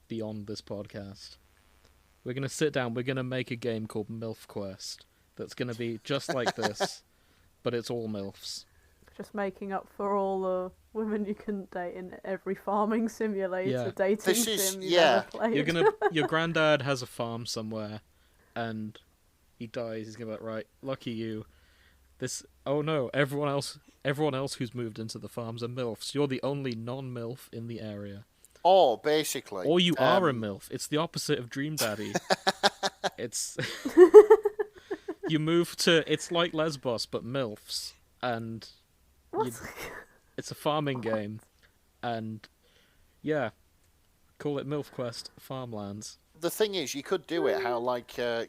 beyond this podcast. We're going to sit down, we're going to make a game called Milf Quest that's going to be just like this, but it's all MILFs. Just making up for all the women you couldn't date in every farming simulator, dating sim you've ever played. Your granddad has a farm somewhere, and he dies. He's gonna be like, right, lucky you. Oh no, everyone else who's moved into the farms are MILFs. You're the only non-MILF in the area. Or basically, or you are a MILF. It's the opposite of Dream Daddy. It's you move to. It's like Lesbos, but MILFs, and it's a farming game, and yeah, call it MILF Quest Farmlands. The thing is, you could do it how,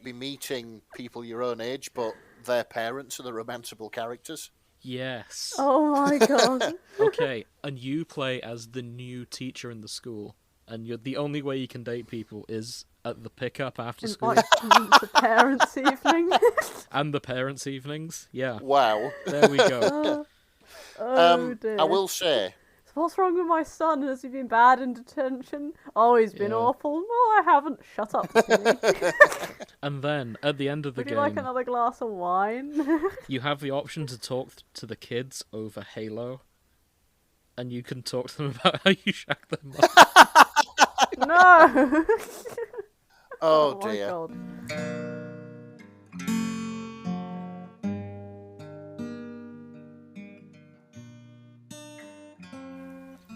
be meeting people your own age, but their parents are the romanceable characters. Yes. Oh my god. Okay, and you play as the new teacher in the school, and the only way you can date people is at the pickup after school. The parents' evening. And the parents' evenings, yeah. Wow. There we go. Oh dear. I will say... What's wrong with my son? Has he been bad in detention? Oh, he's been awful. No, I haven't. Shut up, Timmy. And then, at the end of the Would game... you like another glass of wine? You have the option to talk to the kids over Halo, and you can talk to them about how you shack them up. No! Oh My dear. God.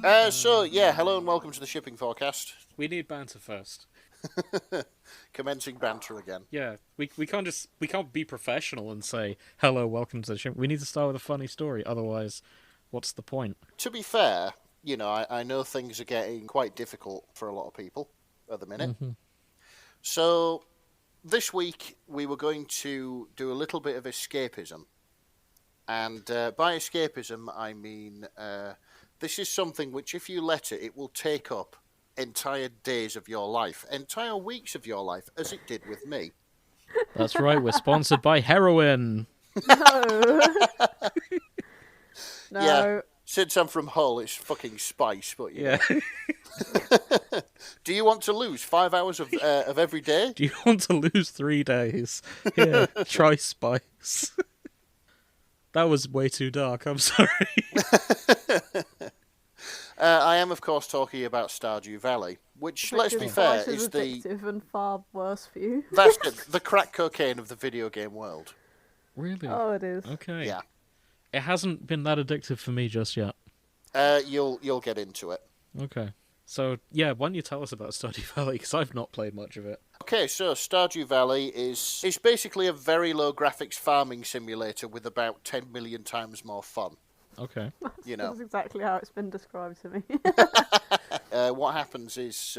Hello and welcome to the shipping forecast. We need banter first. Commencing banter again. Yeah, we can't be professional and say, hello, welcome to the ship. We need to start with a funny story, otherwise, what's the point? To be fair, I know things are getting quite difficult for a lot of people at the minute. Mm-hmm. So, this week we were going to do a little bit of escapism. And by escapism, I mean... this is something which, if you let it, it will take up entire days of your life, entire weeks of your life, as it did with me. That's right, we're sponsored by heroin. No. No. Yeah, since I'm from Hull, it's fucking spice, but yeah. Do you want to lose 5 hours of every day? Do you want to lose 3 days? Yeah, try spice. That was way too dark, I'm sorry. I am, of course, talking about Stardew Valley, which, let's be fair, is addictive and far worse for you. That's the crack cocaine of the video game world. Really? Oh, it is. Okay. Yeah. It hasn't been that addictive for me just yet. You'll get into it. Okay. So, yeah, why don't you tell us about Stardew Valley, because I've not played much of it. Okay, so Stardew Valley is basically a very low graphics farming simulator with about 10 million times more fun. Okay. That's exactly how it's been described to me. What happens is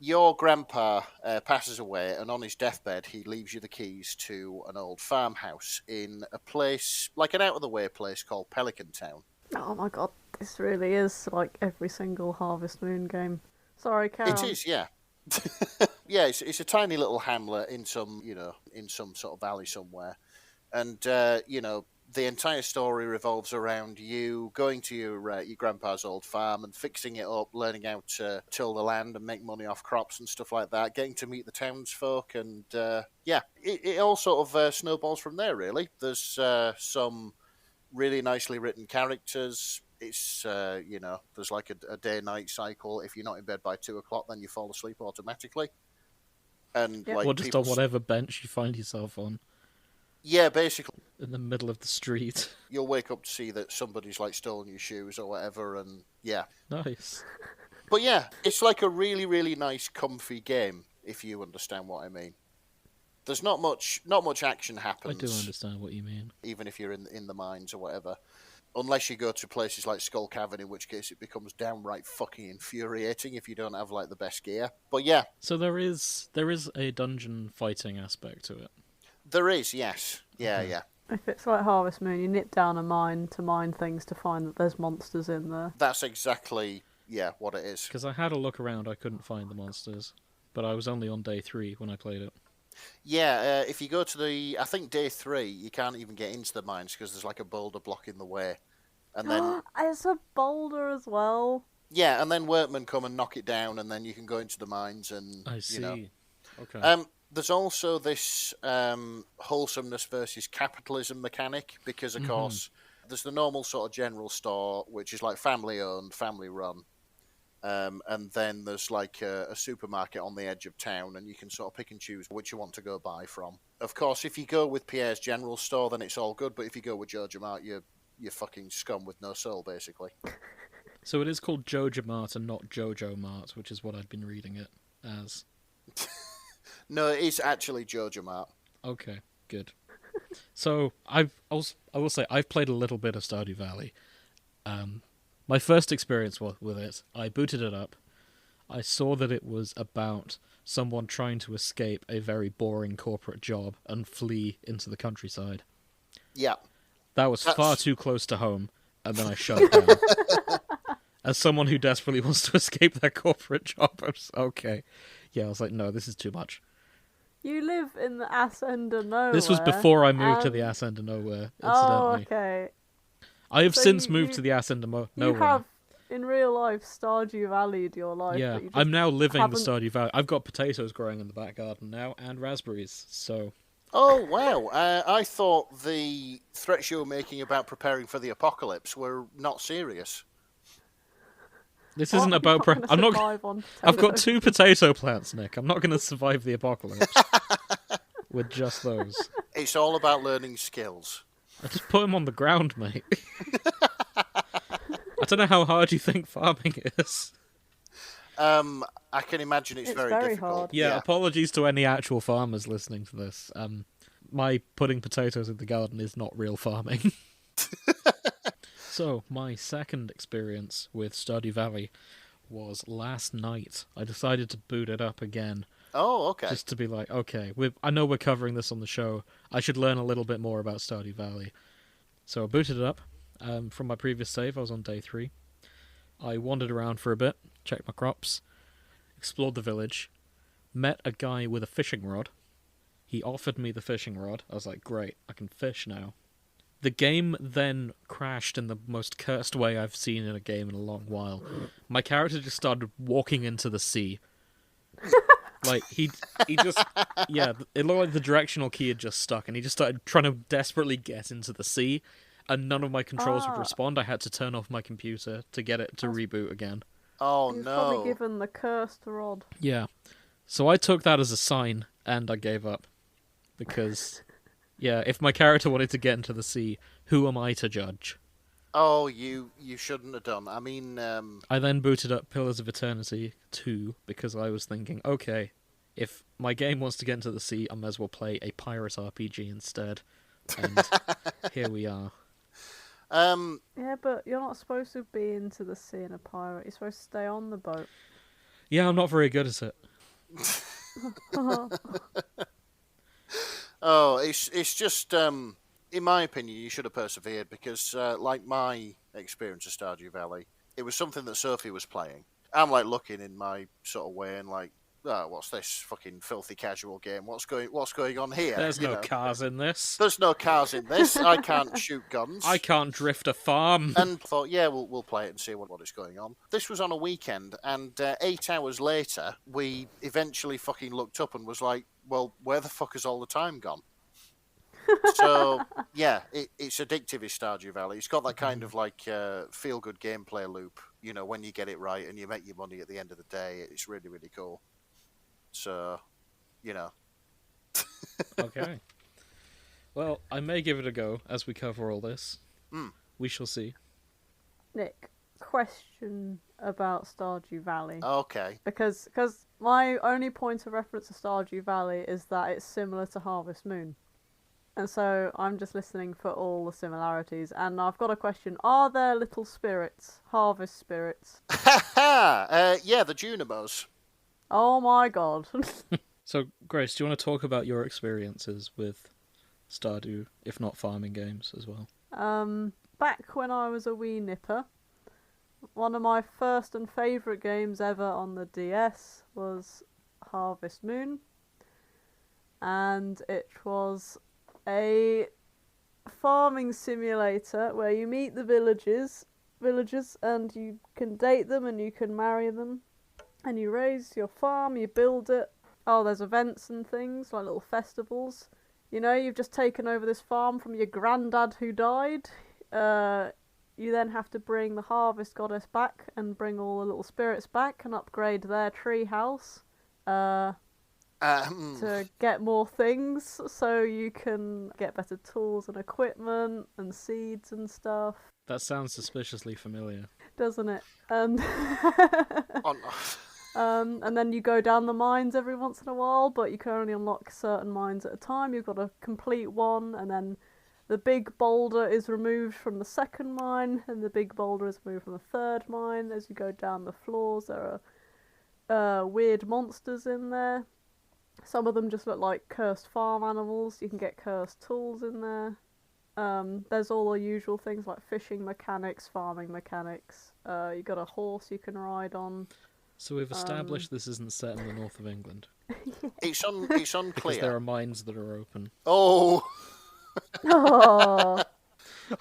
your grandpa passes away, and on his deathbed he leaves you the keys to an old farmhouse in a place, like an out-of-the-way place called Pelican Town. Oh my god, this really is like every single Harvest Moon game. Sorry, Karen. It is, yeah. Yeah, it's a tiny little hamlet in some sort of valley somewhere, and the entire story revolves around you going to your grandpa's old farm and fixing it up, learning how to till the land and make money off crops and stuff like that, getting to meet the townsfolk, and it all sort of snowballs from there, really. There's some really nicely written characters. It's, there's like a day-night cycle. If you're not in bed by 2 o'clock, then you fall asleep automatically. And just on whatever bench you find yourself on. Yeah, basically. In the middle of the street. You'll wake up to see that somebody's stolen your shoes or whatever, and yeah. Nice. But yeah, it's like a really, really nice, comfy game, if you understand what I mean. There's not much action happens. I do understand what you mean. Even if you're in the mines or whatever. Unless you go to places like Skull Cavern, in which case it becomes downright fucking infuriating if you don't have the best gear. But yeah. So there is a dungeon fighting aspect to it. There is, yes. Yeah, Okay. yeah. If it's like Harvest Moon, you nip down a mine to mine things to find that there's monsters in there. That's exactly, what it is. Because I had a look around, I couldn't find the monsters. But I was only on day 3 when I played it. Yeah, if you go to I think day 3, you can't even get into the mines because there's a boulder blocking the way. And then It's a boulder as well. Yeah, and then workmen come and knock it down, and then you can go into the mines and I see. you know. Okay. There's also this wholesomeness versus capitalism mechanic because, of course, there's the normal sort of general store, which is like family owned, family run. And then there's like a supermarket on the edge of town, and you can sort of pick and choose which you want to go buy from. Of course, if you go with Pierre's General Store, then it's all good. But if you go with Jojo Mart, you're fucking scum with no soul, basically. So it is called Jojo Mart and not Jojo Mart, which is what I'd been reading it as. No, it is actually Jojo Mart. Okay, good. So I will say I've played a little bit of Stardew Valley. My first experience with it, I booted it up. I saw that it was about someone trying to escape a very boring corporate job and flee into the countryside. Yeah. That was far too close to home, and then I shut it down. As someone who desperately wants to escape their corporate job, I was like, no, this is too much. You live in the ass end of nowhere. This was before I moved to the ass end of nowhere, incidentally. Oh, okay. I have since moved to the ass end of nowhere. You have, in real life, Stardew Valley'd your life. Yeah, I'm now living the Stardew Valley. I've got potatoes growing in the back garden now, and raspberries, so... Oh, wow. I thought the threats you were making about preparing for the apocalypse were not serious. This isn't about... I'm not. I've got 2 potato plants, Nick. I'm not going to survive the apocalypse with just those. It's all about learning skills. I just put them on the ground, mate. I don't know how hard you think farming is. I can imagine it's very difficult. Hard. Yeah, apologies to any actual farmers listening to this. My putting potatoes in the garden is not real farming. So, my second experience with Stardew Valley was last night. I decided to boot it up again. Oh, okay. Just to be like, okay, I know we're covering this on the show. I should learn a little bit more about Stardew Valley. So I booted it up. From my previous save, I was on day 3. I wandered around for a bit, checked my crops, explored the village, met a guy with a fishing rod. He offered me the fishing rod. I was like, great, I can fish now. The game then crashed in the most cursed way I've seen in a game in a long while. My character just started walking into the sea. Like, he just... Yeah, it looked like the directional key had just stuck, and he just started trying to desperately get into the sea, and none of my controls would respond. I had to turn off my computer to get it to reboot again. Oh, He was no. probably given the cursed rod. Yeah. So I took that as a sign, and I gave up. Because, yeah, if my character wanted to get into the sea, who am I to judge? Oh, you shouldn't have done. I mean... I then booted up Pillars of Eternity 2, because I was thinking, okay, if my game wants to get into the sea, I may as well play a pirate RPG instead. And here we are. Yeah, but you're not supposed to be into the sea in a pirate. You're supposed to stay on the boat. Yeah, I'm not very good at it. Oh, it's just, in my opinion, you should have persevered because, like my experience of Stardew Valley, it was something that Sophie was playing. I'm like looking in my sort of way and like, oh, what's this fucking filthy casual game? What's going on here? There's no cars in this. There's no cars in this. I can't shoot guns. I can't drift a farm. And thought, yeah, we'll play it and see what is going on. This was on a weekend, and 8 hours later, we eventually fucking looked up and was like, well, where the fuck has all the time gone? So, yeah, it's addictive, is Stardew Valley. It's got that kind of like feel-good gameplay loop. You know, when you get it right and you make your money at the end of the day, it's really, really cool. So, you know. Okay. Well, I may give it a go as we cover all this. We shall see. Nick, question about Stardew Valley. Okay. Because my only point of reference to Stardew Valley is that it's similar to Harvest Moon. And so I'm just listening for all the similarities. And I've got a question. Are there little spirits? Harvest spirits? Yeah, the Junimos. Oh my god. So, Grace, do you want to talk about your experiences with Stardew, if not farming games as well? Back when I was a wee nipper, one of my first and favourite games ever on the DS was Harvest Moon. And it was a farming simulator where you meet the villagers villagers, and you can date them and you can marry them, and you raise your farm, you build it. Oh, there's events and things like little festivals. You know, you've just taken over this farm from your granddad who died. You then have to bring the harvest goddess back and bring all the little spirits back and upgrade their tree house. To get more things, so you can get better tools and equipment and seeds and stuff. That sounds suspiciously familiar. Doesn't it? And and then you go down the mines every once in a while, but you can only unlock certain mines at a time. You've got to complete one, and then the big boulder is removed from the second mine, and the big boulder is removed from the third mine. As you go down the floors, there are weird monsters in there. Some of them just look like cursed farm animals. You can get cursed tools in there. There's all the usual things like fishing mechanics, farming mechanics. You got a horse you can ride on. So we've established this isn't set in the north of England. It's unclear. Because there are mines that are open. Oh! Oh,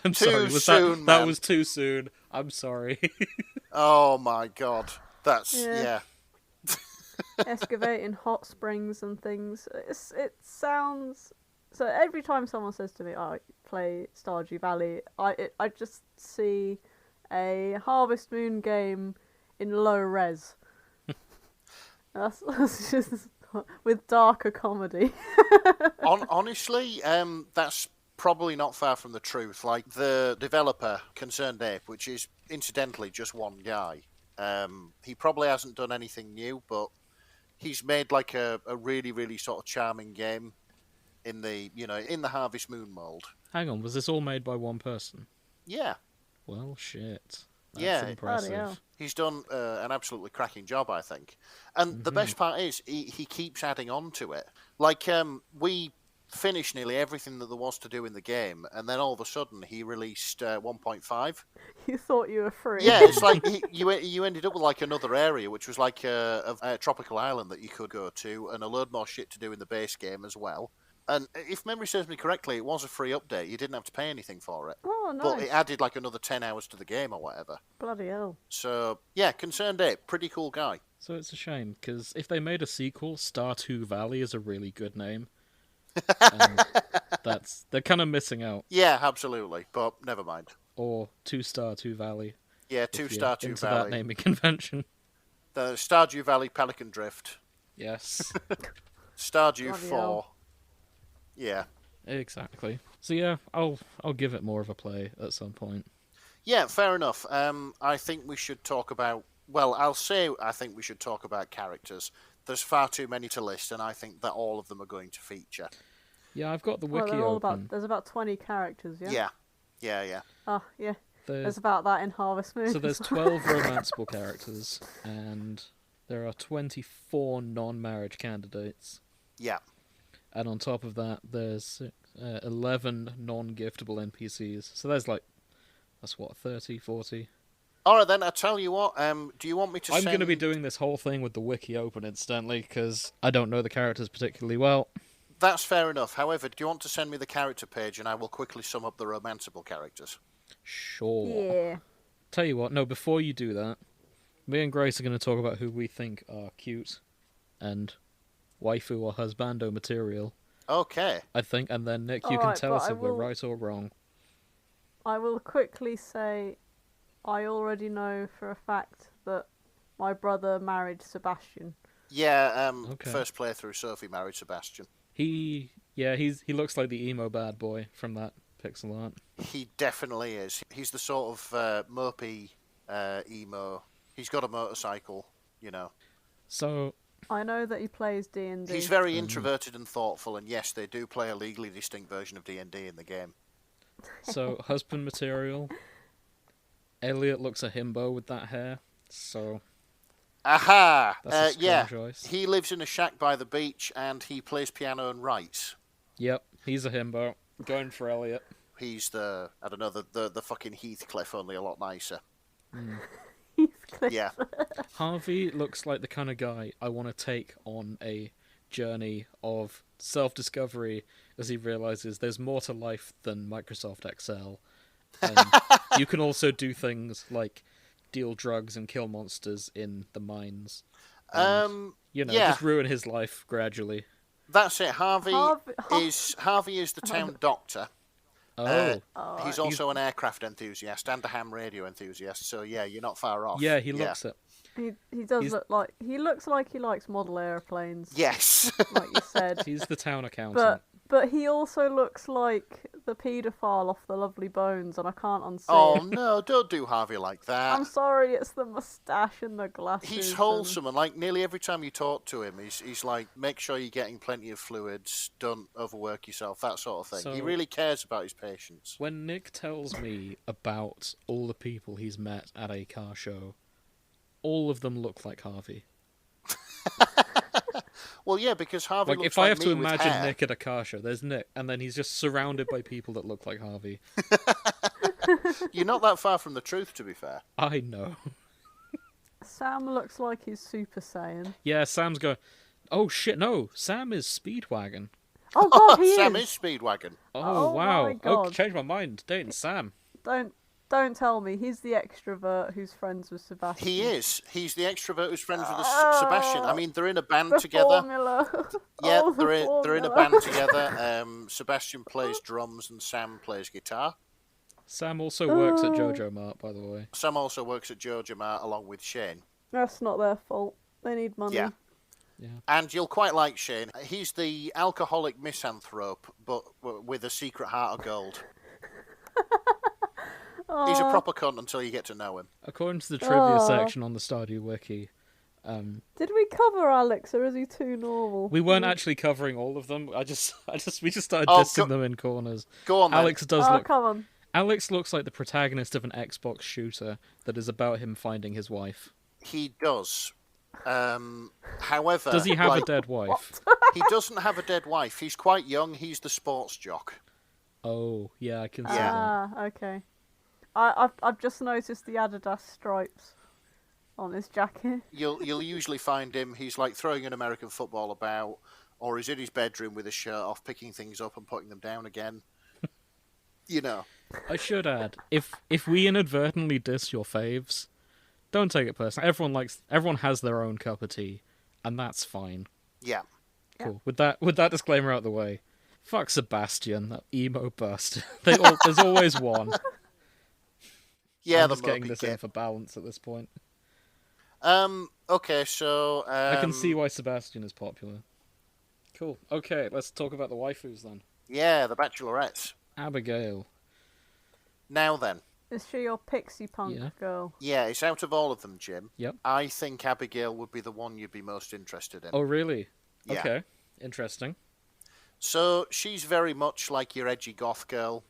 I'm Too sorry, soon, that man. was too soon. I'm sorry. Oh my god. That's, yeah. excavating hot springs and things. It sounds... So every time someone says to me, "Oh, play Stardew Valley," I just see a Harvest Moon game in low res. That's just with darker comedy. Honestly, that's probably not far from the truth. Like, the developer, Concerned Ape, which is incidentally just one guy, he probably hasn't done anything new, but he's made like a really, really sort of charming game in the Harvest Moon mold. Hang on, was this all made by one person? Yeah. Well, shit. That's Yeah. impressive. He's done an absolutely cracking job, I think. And the best part is he keeps adding on to it. Like, we finished nearly everything that there was to do in the game, and then all of a sudden he released 1.5. You thought you were free. Yeah, it's like you ended up with like another area, which was like a tropical island that you could go to, and a load more shit to do in the base game as well. And if memory serves me correctly, it was a free update. You didn't have to pay anything for it. Oh, nice. But it added like another 10 hours to the game or whatever. Bloody hell. So, yeah, Concerned Ape, pretty cool guy. So it's a shame, because if they made a sequel, Stardew Valley is a really good name. And they're kind of missing out. Yeah, absolutely. But never mind. Or Two Star Two Valley. Yeah, if you're Stardew into Valley. that naming convention. The Stardew Valley Pelican Drift. Yes. Stardew Bloody 4. hell. Yeah. Exactly. So yeah, I'll give it more of a play at some point. Yeah, fair enough. I think we should talk about... Well, I think we should talk about characters. There's far too many to list, and I think that all of them are going to feature. Yeah, I've got the Well, wiki they're all open. there's about 20 characters, yeah? Yeah. Oh, yeah. There's There's about that in Harvest Moon. So there's 12 romanceable characters, and there are 24 non-marriage candidates. Yeah. And on top of that, there's 11 non-giftable NPCs. So that's 30, 40? All right, then, I'll tell you what. Do you want me to I'm send... going to be doing this whole thing with the wiki open instantly, because I don't know the characters particularly well. That's fair enough. However, do you want to send me the character page, and I will quickly sum up the romanceable characters? Sure. Yeah. Tell you what, no, before you do that, me and Grace are going to talk about who we think are cute and waifu or husbando material, Okay. I think, and then Nick, you can Alright, tell but us I if we're will- right or wrong. I will quickly say I already know for a fact that my brother married Sebastian. Yeah, Okay. First playthrough, Sophie married Sebastian. He looks like the emo bad boy from that pixel art. He definitely is. He's the sort of mopey emo. He's got a motorcycle, you know. So, I know that he plays D&D. He's very introverted and thoughtful, and yes, they do play a legally distinct version of D&D in the game. husband material. Elliot looks a himbo with that hair, so Aha! that's a strong Yeah, choice. he lives in a shack by the beach, and he plays piano and writes. Yep, he's a himbo. Going for Elliot. He's the fucking Heathcliff, only a lot nicer. Heathcliff. Yeah. Harvey looks like the kind of guy I want to take on a journey of self-discovery as he realizes there's more to life than Microsoft Excel, And you can also do things like deal drugs and kill monsters in the mines. And, Yeah, just ruin his life gradually. that's it. Harvey Harvey is the town doctor. Oh. He's also an aircraft enthusiast and a ham radio enthusiast. So yeah, you're not far off. Yeah, he looks it. He does look like he likes model airplanes. Yes. Like you said. He's the town accountant. But he also looks like the paedophile off The Lovely Bones, and I can't unsee Oh it. no, don't do Harvey like that. I'm sorry, it's the moustache and the glasses. He's wholesome, and like nearly every time you talk to him, he's like, make sure you're getting plenty of fluids, don't overwork yourself, that sort of thing. So, he really cares about his patients. When Nick tells me about all the people he's met at a car show, all of them look like Harvey. Well, yeah, because Harvey Like, looks if I have me to with imagine hair. Nick at a car show, there's Nick, and then he's just surrounded by people that look like Harvey. You're not that far from the truth, to be fair. I know. Sam looks like he's Super Saiyan. Yeah, Sam's going, oh shit, no, Sam is Speedwagon. Oh god, he Sam is! is Speedwagon. Oh, Oh wow. my God. Oh, changed my mind. Dating Sam. Don't tell me he's the extrovert who's friends with Sebastian. He is. He's the extrovert who's friends with Sebastian. I mean, they're in a band The together. formula. Yeah, Oh, the they're in a formula. band together. Sebastian plays drums and Sam plays guitar. Sam also works at Jojo Mart, by the way. Sam also works at Jojo Mart along with Shane. That's not their fault. They need money. Yeah. Yeah. And you'll quite like Shane. He's the alcoholic misanthrope, but with a secret heart of gold. He's a proper cunt until you get to know him. According to the trivia section on the Stardew Wiki, Did we cover Alex, or is he too normal? we weren't actually covering all of them. We just started Oh, dissing them in corners. Go on, then. Alex does Oh, look. come on. Alex looks like the protagonist of an Xbox shooter that is about him finding his wife. He does. However... Does he have like, a dead wife? He doesn't have a dead wife. He's quite young. He's the sports jock. Oh, yeah, I can see Yeah. that. Ah, okay. I've just noticed the Adidas stripes on his jacket. You'll usually find him. He's like throwing an American football about, or he's in his bedroom with his shirt off, picking things up and putting them down again. You know. I should add, if we inadvertently diss your faves, don't take it personally. Everyone has their own cup of tea, and that's fine. Yeah. Cool. With that disclaimer out of the way, fuck Sebastian, that emo bastard. There's always one. Yeah, I'm the just getting mopey this kid. in for balance at this point. Okay, so... I can see why Sebastian is popular. Cool. Okay, let's talk about the waifus then. Yeah, the bachelorettes. Abigail. Now then. Is she your pixie punk Yeah. girl? Yeah, it's out of all of them, Jim. Yep. I think Abigail would be the one you'd be most interested in. Oh, really? Yeah. Okay. Interesting. So, she's very much like your edgy goth girl.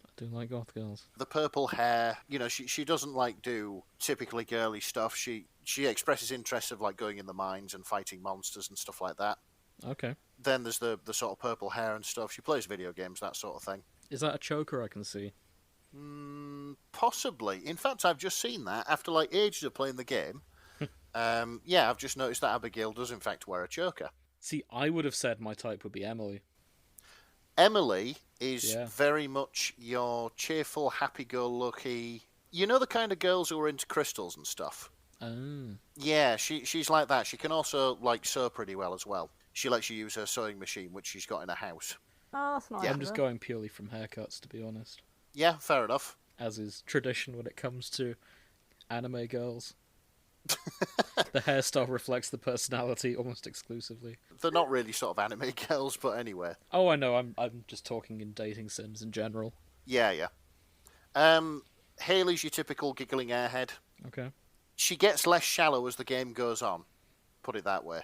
I do like goth girls. The purple hair, she doesn't like do typically girly stuff. She expresses interest of like going in the mines and fighting monsters and stuff like that. Okay. Then there's the sort of purple hair and stuff. She plays video games, that sort of thing. Is that a choker I can see? Possibly. In fact, I've just seen that after like ages of playing the game. Yeah, I've just noticed that Abigail does in fact wear a choker. See, I would have said my type would be Emily. Emily is Yeah. very much your cheerful, happy-go-lucky... You know the kind of girls who are into crystals and stuff? Oh. Yeah, she's like that. She can also like sew pretty well as well. She lets you use her sewing machine, which she's got in her house. Oh, that's nice. Yeah. I'm just going purely from haircuts, to be honest. Yeah, fair enough. As is tradition when it comes to anime girls. The hairstyle reflects the personality almost exclusively. They're not really sort of anime girls, but anyway. Oh, I know. I'm just talking in dating sims in general. Yeah. Haley's your typical giggling airhead. Okay. She gets less shallow as the game goes on. Put it that way.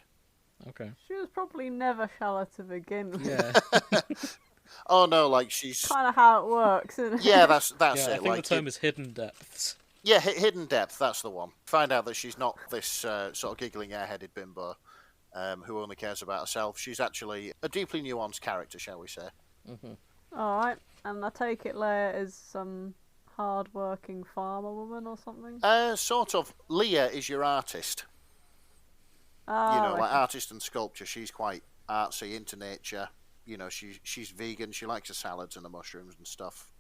Okay. She was probably never shallow to begin with. Yeah. Oh no, like she's... Kind of how it works, isn't it? Yeah, that's Yeah, it. I think like the term is hidden depths. Yeah, hidden depth, that's the one. Find out that she's not this sort of giggling airheaded bimbo who only cares about herself. She's actually a deeply nuanced character, shall we say. Alright, and I take it Leia is some hard-working farmer woman or something? Sort of. Leah is your artist. Ah, Like artist and sculpture. She's quite artsy, into nature. She's vegan. She likes the salads and the mushrooms and stuff.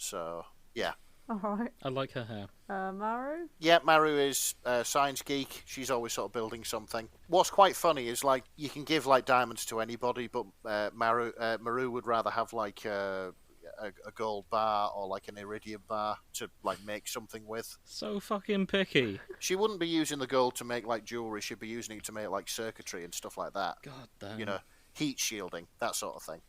So, yeah. Alright. I like her hair. Maru? Yeah, Maru is a science geek. She's always sort of building something. What's quite funny is, like, you can give, like, diamonds to anybody, but Maru would rather have, like, a gold bar or, like, an iridium bar to, like, make something with. So fucking picky. She wouldn't be using the gold to make, like, jewellery. She'd be using it to make, like, circuitry and stuff like that. God damn. You know, heat shielding, that sort of thing.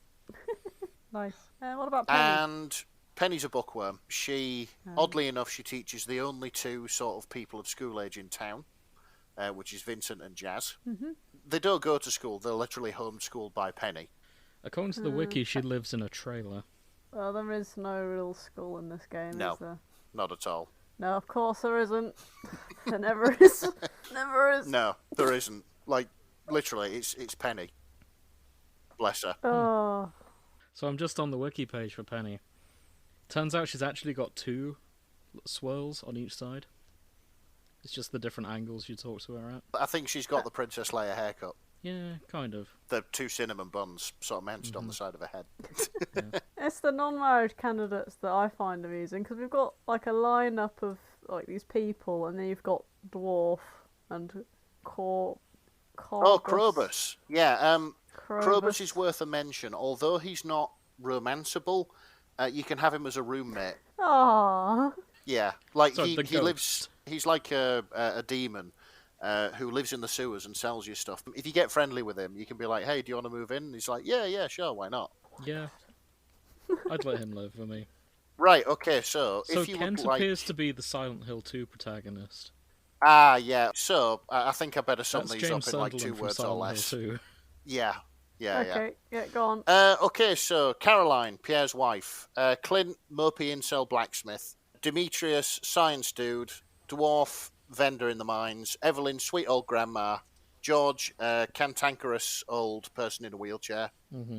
Nice. What about Penny? And Penny's a bookworm. She, oddly enough, she teaches the only two sort of people of school age in town, which is Vincent and Jazz. Mm-hmm. They don't go to school. They're literally homeschooled by Penny. According to the wiki, she lives in a trailer. Well, there is no real school in this game, No. is there? Not at all. No, of course there isn't. There never is. Never is. No, there isn't. Like, literally, it's Penny. Bless her. Oh. So I'm just on the wiki page for Penny. Turns out she's actually got 2 swirls on each side. It's just the different angles you talk to her at. I think she's got the Princess Leia haircut. Yeah, kind of. The 2 cinnamon buns sort of mounted on the side of her head. It's the non-marriage candidates that I find amusing, because we've got like a lineup of like these people, and then you've got Dwarf and Oh, Krobus. Yeah, Krobus is worth a mention. Although he's not romanceable, you can have him as a roommate. Aww. Yeah, like So, he the ghost. lives. He's like a demon who lives in the sewers and sells you stuff. If you get friendly with him, you can be like, "Hey, do you want to move in?" And he's like, "Yeah, sure, why not?" Yeah. I'd let him live with me. Right. Okay. So, So if you Kent would like, appears to be the Silent Hill 2 protagonist. yeah. So I think I better sum That's these James up in like Sunderland 2 from words or Silent less. Hill 2. Yeah. Okay, yeah, go on. Okay, so Caroline, Pierre's wife, Clint, mopey incel blacksmith, Demetrius, science dude, Dwarf, vendor in the mines, Evelyn, sweet old grandma, George, cantankerous old person in a wheelchair,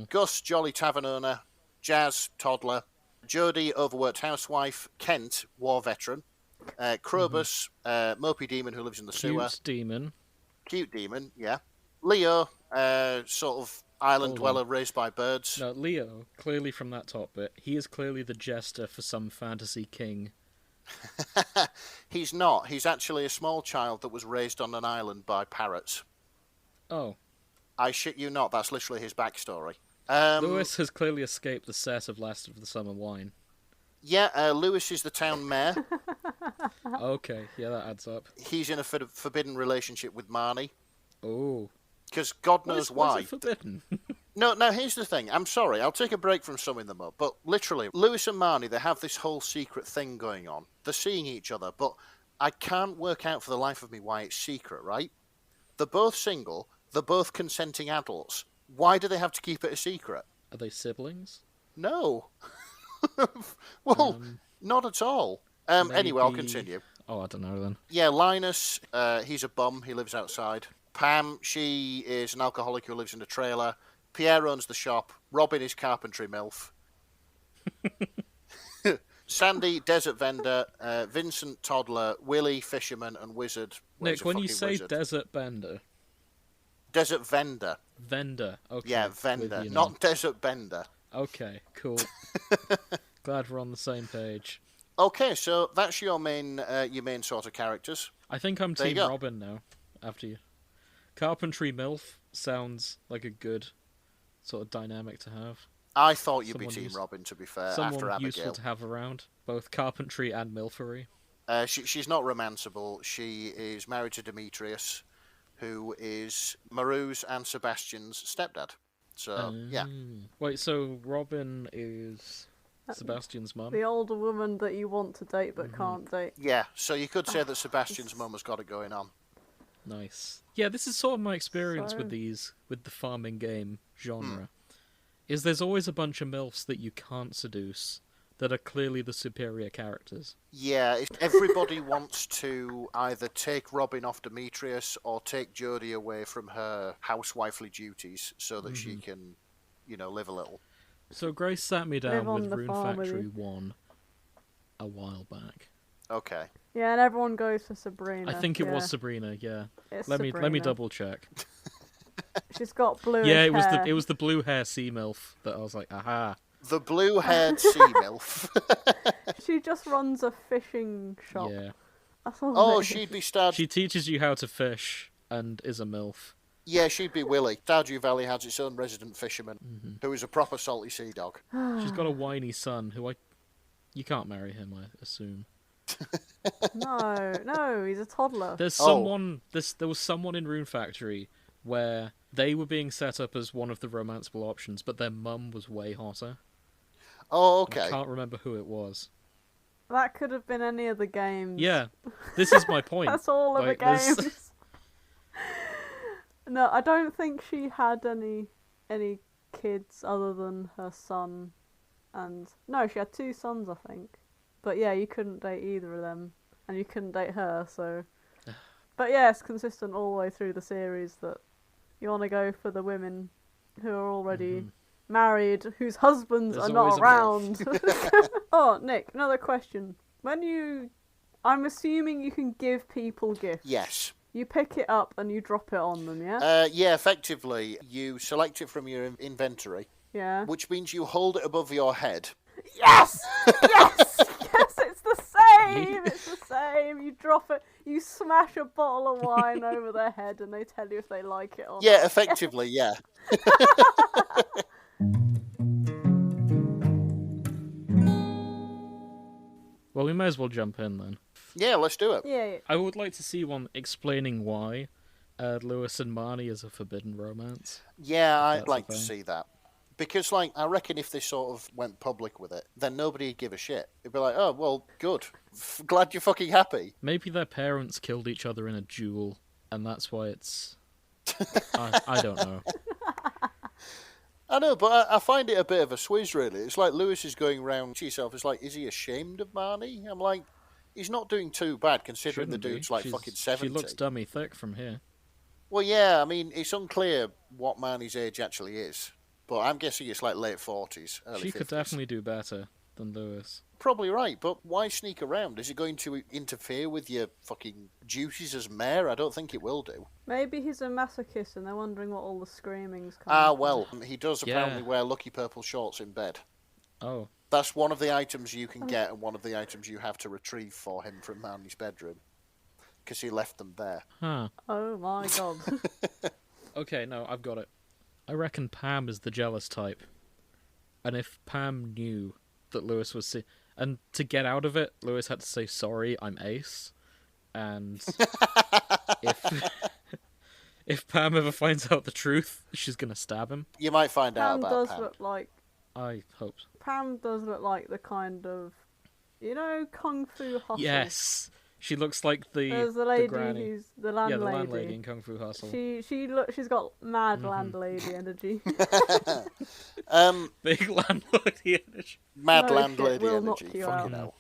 Gus, jolly tavern owner, Jazz, toddler, Jodie, overworked housewife, Kent, war veteran, Krobus, mopey demon who lives in the sewer, Cute demon. cute demon, yeah, Leo, sort of island Hold dweller on. raised by birds. No, Leo, clearly from that top bit, he is clearly the jester for some fantasy king. He's not. He's actually a small child that was raised on an island by parrots. Oh, I shit you not. That's literally his backstory. Lewis has clearly escaped the set of Last of the Summer Wine. Yeah, Lewis is the town mayor. Okay, yeah, that adds up. He's in a forbidden relationship with Marnie. Oh. Because God Why knows is why. it forbidden? No, now here's the thing. I'm sorry. I'll take a break from summing them up. But literally, Lewis and Marnie, they have this whole secret thing going on. They're seeing each other, but I can't work out for the life of me why it's secret, right? They're both single. They're both consenting adults. Why do they have to keep it a secret? Are they siblings? No. Well, not at all. Anyway, I'll maybe- continue. Oh, I don't know then. Yeah, Linus, he's a bum. He lives outside. Pam, she is an alcoholic who lives in a trailer. Pierre owns the shop. Robin is carpentry MILF. Sandy, desert vendor. Vincent, toddler. Willie, fisherman. And wizard. Well, he's Nick, a when you fucking say wizard. desert bender, Desert vendor. vendor, okay. Yeah, with vendor. you now. Not desert bender. Okay, cool. Glad we're on the same page. Okay, so that's your main sort of characters. I think I'm There you Team go. Robin now, after you. Carpentry MILF sounds like a good sort of dynamic to have. I thought you'd be Someone Team who's- Robin, to be fair, Someone after useful Abigail. to have around, both carpentry and milfery. She's not romanceable. She is married to Demetrius, who is Maru's and Sebastian's stepdad. So, yeah. Wait, so Robin is Sebastian's mum? The older woman that you want to date but can't date. Yeah, so you could say that Sebastian's mum has got it going on. Nice. Yeah, this is sort of my experience So- with the farming game genre. Is there's always a bunch of MILFs that you can't seduce that are clearly the superior characters. Yeah, everybody wants to either take Robin off Demetrius or take Jodie away from her housewifely duties so that she can, live a little. So Grace sat me down Live on with the Rune farm with Factory you. 1 a while back. Okay. Yeah, and everyone goes for Sabrina. I think it yeah. was Sabrina, yeah. It's Let me Sabrina. double check. She's got blue Yeah, hair. it was the blue hair sea MILF that I was like, aha. The blue-haired sea milf. She just runs a fishing shop. Yeah. That's all Oh, it is. she'd be Stardew. She teaches you how to fish and is a MILF. Yeah, she'd be Willy. Stardew Valley has its own resident fisherman, Mm-hmm. who is a proper salty sea dog. She's got a whiny son who you can't marry him, I assume. No, he's a toddler. There's Oh. someone. There was someone in Rune Factory where they were being set up as one of the romanceable options, but their mum was way hotter. Oh, And I okay. can't remember who it was. That could have been any of the games. Yeah, this is my point. That's all of Like, the this- games. No, I don't think she had any kids other than her son, and no, she had 2 sons, I think. But yeah, you couldn't date either of them, and you couldn't date her. So, but yeah, it's consistent all the way through the series that you want to go for the women who are already married, whose husbands There's are always not a around. Oh, Nick, another question. I'm assuming you can give people gifts. Yes. You pick it up and you drop it on them, yeah? Yeah, effectively, you select it from your inventory, Yeah. which means you hold it above your head. Yes! Yes! Yes, it's the same! It's the same. You drop it, you smash a bottle of wine over their head and they tell you if they like it or not. Yeah, effectively, yeah. Well, we may as well jump in then. Yeah, let's do it. Yeah, yeah. I would like to see one explaining why Lewis and Marnie is a forbidden romance. Yeah, I'd that's like the to thing. see that. Because, like, I reckon if they sort of went public with it, then nobody'd give a shit. It'd be like, oh, well, good. Glad you're fucking happy. Maybe their parents killed each other in a duel, and that's why it's... I don't know. I know, but I find it a bit of a swizz, really. It's like Lewis is going round to yourself. It's like, is he ashamed of Marnie? I'm like, he's not doing too bad considering Shouldn't the dude's be. like fucking 70. She looks dummy thick from here. Well, yeah, I mean, it's unclear what Marnie's age actually is. But I'm guessing it's like late 40s, early 50s. She could definitely do better than Lewis. Probably right, but why sneak around? Is it going to interfere with your fucking duties as mayor? I don't think it will do. Maybe he's a masochist and they're wondering what all the screaming's coming Ah, from. well, he does Yeah. apparently wear lucky purple shorts in bed. Oh, That's one of the items you can get and one of the items you have to retrieve for him from Marnie's bedroom. Because he left them there. huh. Oh my god. Okay, no, I've got it. I reckon Pam is the jealous type. And if Pam knew that Lewis was... And to get out of it, Lewis had to say, sorry, I'm Ace. And if Pam ever finds out the truth, she's going to stab him. You might find out Pam about does Pam. look like I hope so. Pam does look like the kind of, you know, Kung Fu Hustle. Yes! She looks like the There's the lady granny. who's the Yeah, landlady. the landlady in Kung Fu Hustle. She's got mad landlady energy. Big landlady energy. Mad No landlady shit, we'll knock energy. you Fucking out. hell.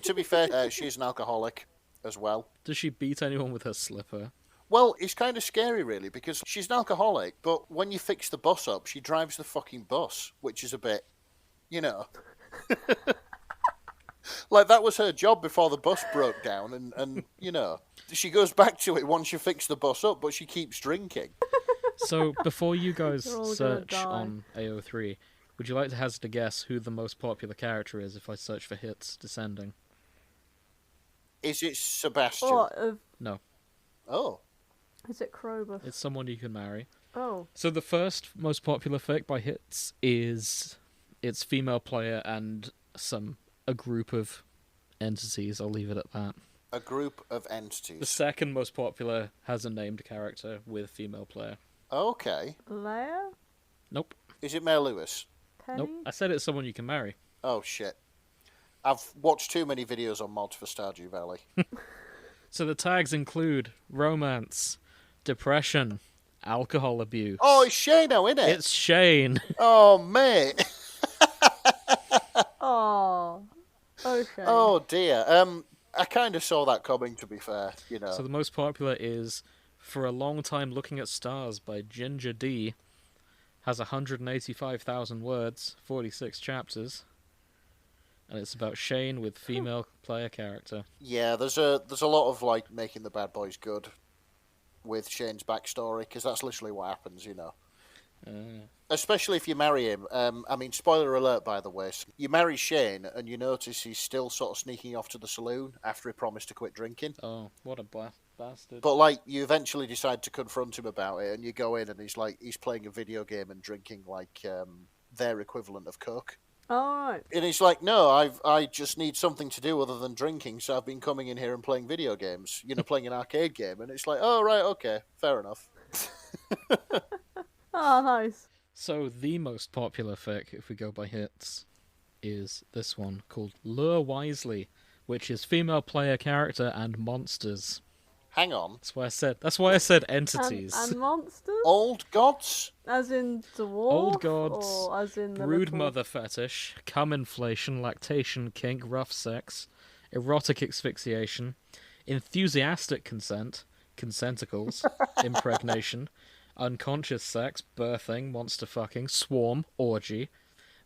To be fair, she's an alcoholic as well. Does she beat anyone with her slipper? Well, it's kind of scary, really, because she's an alcoholic, but when you fix the bus up, she drives the fucking bus, which is a bit, you know. Like, that was her job before the bus broke down, and you know, she goes back to it once you fix the bus up, but she keeps drinking. So, before you guys You're all gonna search die. on AO3, would you like to hazard a guess who the most popular character is if I search for hits descending? Is it Sebastian? What? No, Oh. Is it Krobus? it's someone you can marry. Oh. So the first most popular fic by hits is its female player and a group of entities. I'll leave it at that. A group of The entities. second most popular has a named character with female player. Okay. Leia? Nope. Is it Mayor Lewis? Penny? Nope. I said it's someone you can marry. Oh, shit. I've watched too many videos on mods for Stardew Valley. So the tags include romance, depression, alcohol abuse. Oh, it's Shano, isn't it? It's Shane. Oh, mate. Oh. Okay. Oh, dear. I kind of saw that coming, to be fair, you know. So the most popular is For a Long Time Looking at Stars by Ginger D. Has 185,000 words, 46 chapters. And it's about Shane with female player character. Yeah, there's a lot of, like, making the bad boys good with Shane's backstory, because that's literally what happens, you know. Especially if you marry him. I mean, spoiler alert, by the way. You marry Shane, and you notice he's still sort of sneaking off to the saloon after he promised to quit drinking. Oh, what a bastard! But like, you eventually decide to confront him about it, and you go in, and he's playing a video game and drinking like their equivalent of Coke. Alright. And he's like, no, I just need something to do other than drinking, so I've been coming in here and playing video games. Playing an arcade game, and it's like, oh right, okay, fair enough. Oh, nice. So the most popular fic, if we go by hits, is this one called Lure Wisely, which is female player character and monsters. Hang on. That's why I said entities. And monsters? Old gods? As in dwarf? Old gods, or as in the rude little... mother fetish, cum inflation, lactation kink, rough sex, erotic asphyxiation, enthusiastic consent, consenticles, impregnation, unconscious sex, birthing, monster fucking, swarm, orgy.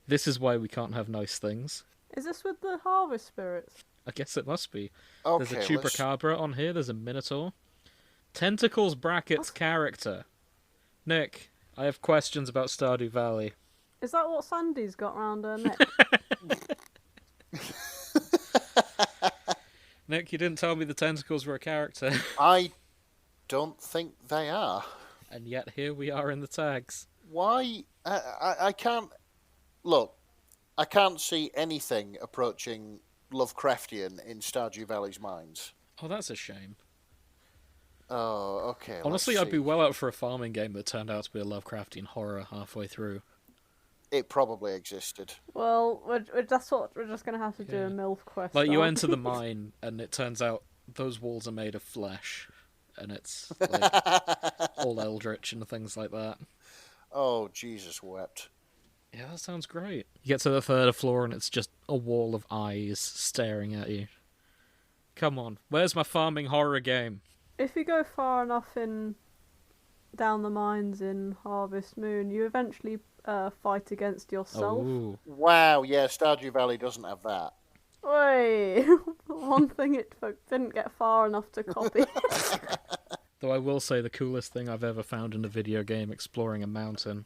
This is why we can't have nice things. Is this with the harvest spirits? I guess it must be. Okay, There's a chupacabra on here, there's a minotaur. Tentacles brackets character. Nick, I have questions about Stardew Valley. Is that what Sandy's got round her neck? Nick, you didn't tell me the tentacles were a character. I don't think they are. And yet here we are in the tags. Why? I can't... Look, I can't see anything approaching Lovecraftian in Stardew Valley's minds. Oh, that's a shame. Oh, okay. Honestly, I'd be well out for a farming game that turned out to be a Lovecraftian horror halfway through. It probably existed. Well, we're just going to have to do a MILF quest. Like, you aren't enter we? the mine, and it turns out those walls are made of flesh. And it's like, all eldritch and things like that. Oh, Jesus wept. Yeah, that sounds great. You get to the third floor and it's just a wall of eyes staring at you. Come on, where's my farming horror game? If you go far enough down the mines in Harvest Moon, you eventually fight against yourself. Oh. Wow, yeah, Stardew Valley doesn't have that. Wait, one thing it didn't get far enough to copy. Though I will say the coolest thing I've ever found in a video game exploring a mountain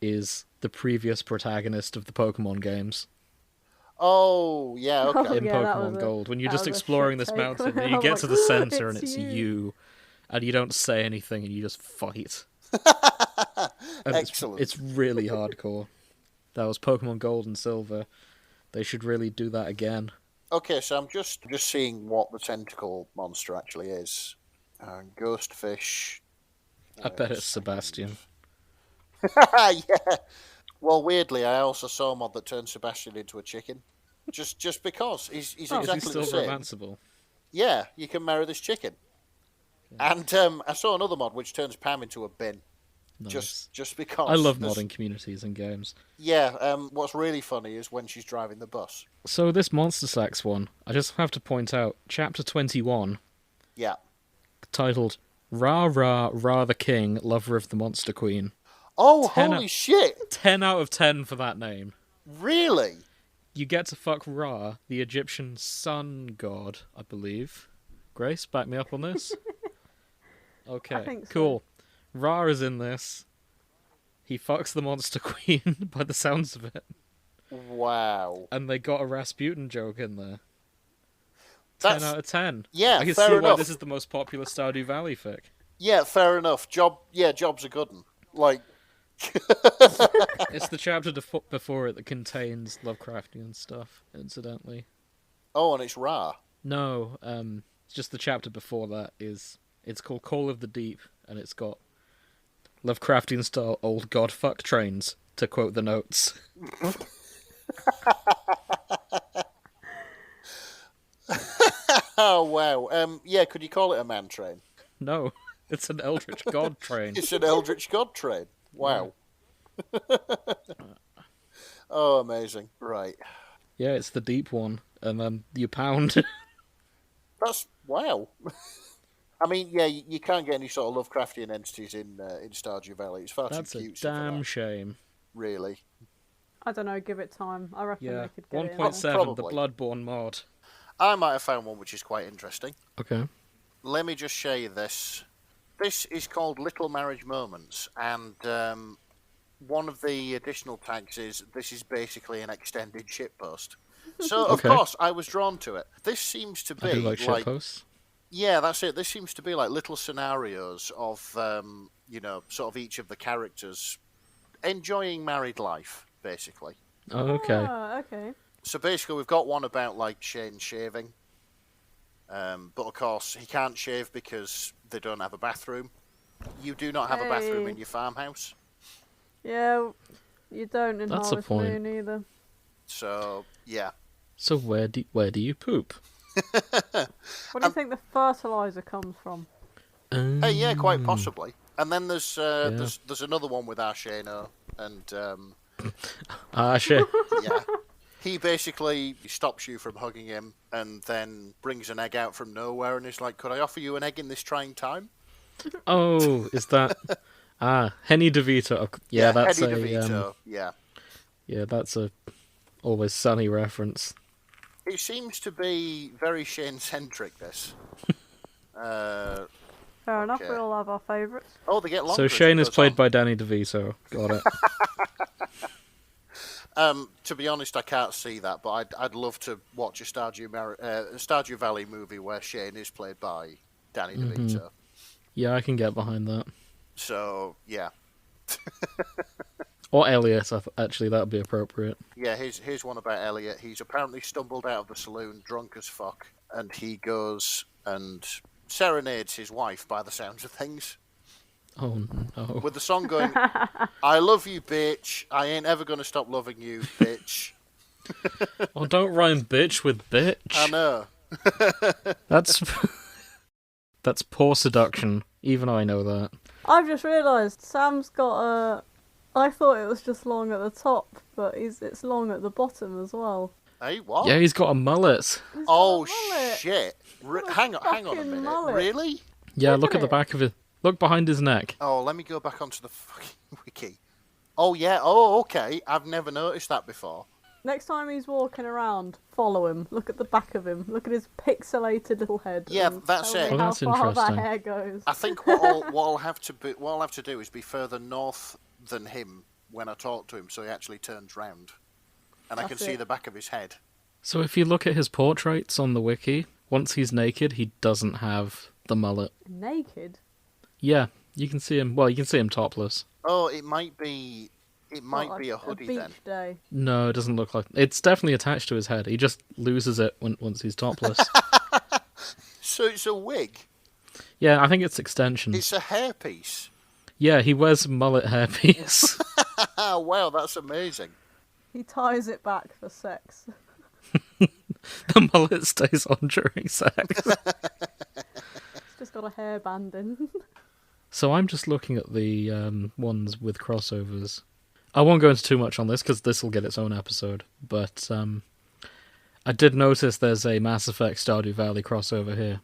is the previous protagonist of the Pokemon games. Oh, yeah, okay. Oh, In yeah, that Pokemon was Gold, when you're that just was a exploring shit this take. mountain, and you I'm get like, to the center and it's it's you, and you don't say anything and you just fight. And Excellent. It's really hardcore. That was Pokemon Gold and Silver. They should really do that again. Okay, so I'm just seeing what the tentacle monster actually is. Ghost fish. I bet it's Sebastian. Yeah. Well, weirdly, I also saw a mod that turned Sebastian into a chicken. Just because. He's Is exactly he still the same. romanceable? Yeah, you can marry this chicken. And I saw another mod which turns Pam into a bin. Nice. Just because. I love modding communities and games. Yeah, what's really funny is when she's driving the bus. So this Monster Sex one, I just have to point out, Chapter 21, Yeah. titled Rah Rah Rah the King, Lover of the Monster Queen. Oh, 10 holy shit! 10 out of 10 for that name. Really? You get to fuck Ra, the Egyptian sun god, I believe. Grace, back me up on this? Okay, I think so. cool. Ra is in this. He fucks the Monster Queen, by the sounds of it. Wow. And they got a Rasputin joke in there. That's, 10 out of 10. Yeah, I can fair see why enough. this is the most popular Stardew Valley fic. Yeah, fair enough. Job's a good one. Like... It's the chapter before it that contains Lovecraftian stuff, incidentally. Oh, and it's Ra. No, it's just the chapter before that it's called Call of the Deep, and it's got Lovecraftian style old god fuck trains, to quote the notes. Oh, wow. Yeah, could you call it a man train? No, it's an eldritch god train. It's an eldritch god train. Wow. Oh, amazing. Right. Yeah, it's the deep one, and then you pound. That's... Wow. I mean, yeah, you can't get any sort of Lovecraftian entities in Stardew Valley. It's far That's too a cute. damn shame. Really. I don't know, give it time. I reckon Yeah, they could get it in 1.7, there. the Probably. Bloodborne mod. I might have found one which is quite interesting. Okay. Let me just show you this. This is called Little Marriage Moments, and one of the additional tags is this is basically an extended shitpost. So, of Okay. course, I was drawn to it. This seems to I do be like shitposts. yeah, that's it. This seems to be like little scenarios of, sort of each of the characters enjoying married life, basically. Oh, okay. Ah, okay. So basically, we've got one about like Shane shaving, but of course he can't shave because they don't have a bathroom. You do not have a bathroom Hey. in your farmhouse, Yeah, you don't in That's a Harvest point. Moon either. so yeah. So where do you poop? Where do you think the fertilizer comes from? Hey, yeah, quite possibly. And then there's Yeah. there's another one with Arshano, and Ah, shit. yeah, he basically stops you from hugging him, and then brings an egg out from nowhere, and is like, "Could I offer you an egg in this trying time?" Oh, is that Henny DeVito? Yeah, that's Eddie a DeVito. Yeah, yeah, that's a Always Sunny reference. it seems to be very Shane centric. This. Fair enough, Okay. we all have our favourites. Oh, they get longer. So as it Shane is goes played on. by Danny DeVito. Got it. To be honest, I can't see that, but I'd love to watch a Stardew Valley movie where Shane is played by Danny DeVito. Yeah, I can get behind that. So yeah, Or Elliot, actually, that would be appropriate. yeah. Here's one about Elliot. He's apparently stumbled out of the saloon drunk as fuck, and he goes and serenades his wife by the sounds of things, Oh no. with the song going, "I love you, bitch. I ain't ever gonna stop loving you, bitch." Oh, don't rhyme bitch with bitch. I know. That's that's poor seduction. Even I know that. I've just realised Sam's got a. I thought it was just long at the top, but it's long at the bottom as well. Hey, what? Yeah, he's got a mullet. He's Oh got a mullet. shit! What a Hang on a fucking minute. mullet. Really? Yeah, Look look at at the it. back of it. Look behind his neck. Oh, let me go back onto the fucking wiki. Oh yeah. Oh, okay. I've never noticed that before. Next time he's walking around, follow him. Look at the back of him. Look at his pixelated little head. Yeah, and that's tell it. me Oh, how that's far that interesting. hair goes. I think what I'll have to do is be further north than him when I talk to him, so he actually turns round, and I can That's see it. the back of his head. So if you look at his portraits on the wiki, once he's naked, he doesn't have the mullet. Naked. Yeah, you can see him. Well, you can see him topless. Oh, it might be What, a hoodie beach then. day. No, it doesn't look like. It's definitely attached to his head. He just loses it once he's topless. So it's a wig. Yeah, I think it's extensions. It's a hairpiece. Yeah, he wears a mullet hairpiece. Ah, wow, that's amazing. He ties it back for sex. The mullet stays on during sex. He's just got a hairband in. So I'm just looking at the ones with crossovers. I won't go into too much on this because this will get its own episode. But I did notice there's a Mass Effect Stardew Valley crossover here.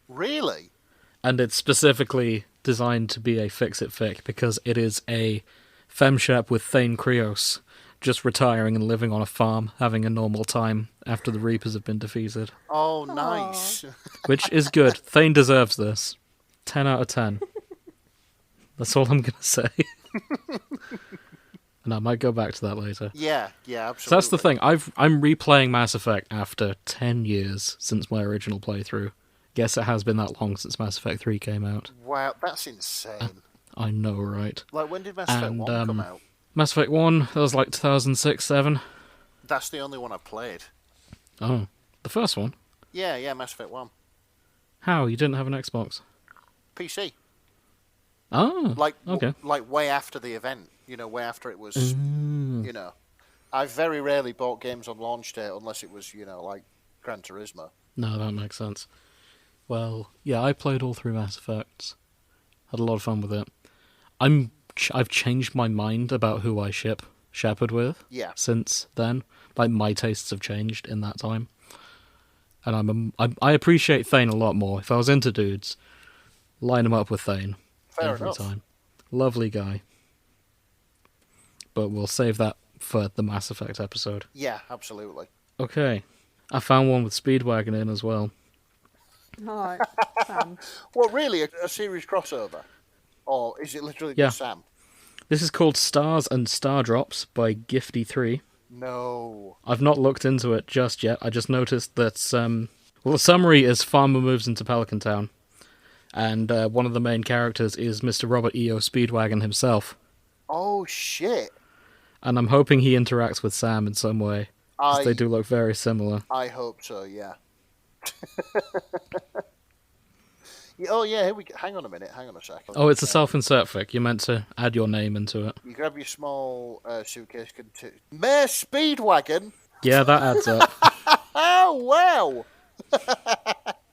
Really? And it's specifically designed to be a fix-it-fic because it is a femshep with Thane Krios just retiring and living on a farm, having a normal time after the Reapers have been defeated. Oh, nice. Which is good. Thane deserves this. 10 out of 10. That's all I'm going to say. And I might go back to that later. Yeah, absolutely. So that's the thing. I'm replaying Mass Effect after 10 years since my original playthrough. Guess it has been that long since Mass Effect 3 came out. Wow, that's insane. I know, right? Like, when did Mass Effect And, 1 come out? Mass Effect 1, that was like 2006-7. That's the only one I played. Oh, the first one? Yeah, Mass Effect 1. How? You didn't have an Xbox? PC. Oh, Like, okay. like way after the event. Way after it was, I very rarely bought games on launch day unless it was, like Gran Turismo. No, that makes sense. Well, yeah, I played all through Mass Effects. Had a lot of fun with it. I've changed my mind about who I ship Shepard with. Yeah. Since then, like my tastes have changed in that time, and I appreciate Thane a lot more. If I was into dudes, line him up with Thane Fair every enough. time. Lovely guy. But we'll save that for the Mass Effect episode. Yeah, absolutely. Okay, I found one with Speedwagon in as well. Alright, Sam. Well, really, a series crossover? Or is it literally Yeah. just Sam? This is called Stars and Star Drops by Gifty3. No. I've not looked into it just yet. I just noticed that, the summary is Farmer moves into Pelican Town, and one of the main characters is Mr. Robert E.O. Speedwagon himself. Oh, shit. And I'm hoping he interacts with Sam in some way, because they do look very similar. I hope so, yeah. Oh, yeah, here we go. Hang on a minute, hang on a second. Oh, it's a self-insert fic. You're meant to add your name into it. You grab your small suitcase. Mayor Speedwagon? Yeah, that adds up. Oh, wow!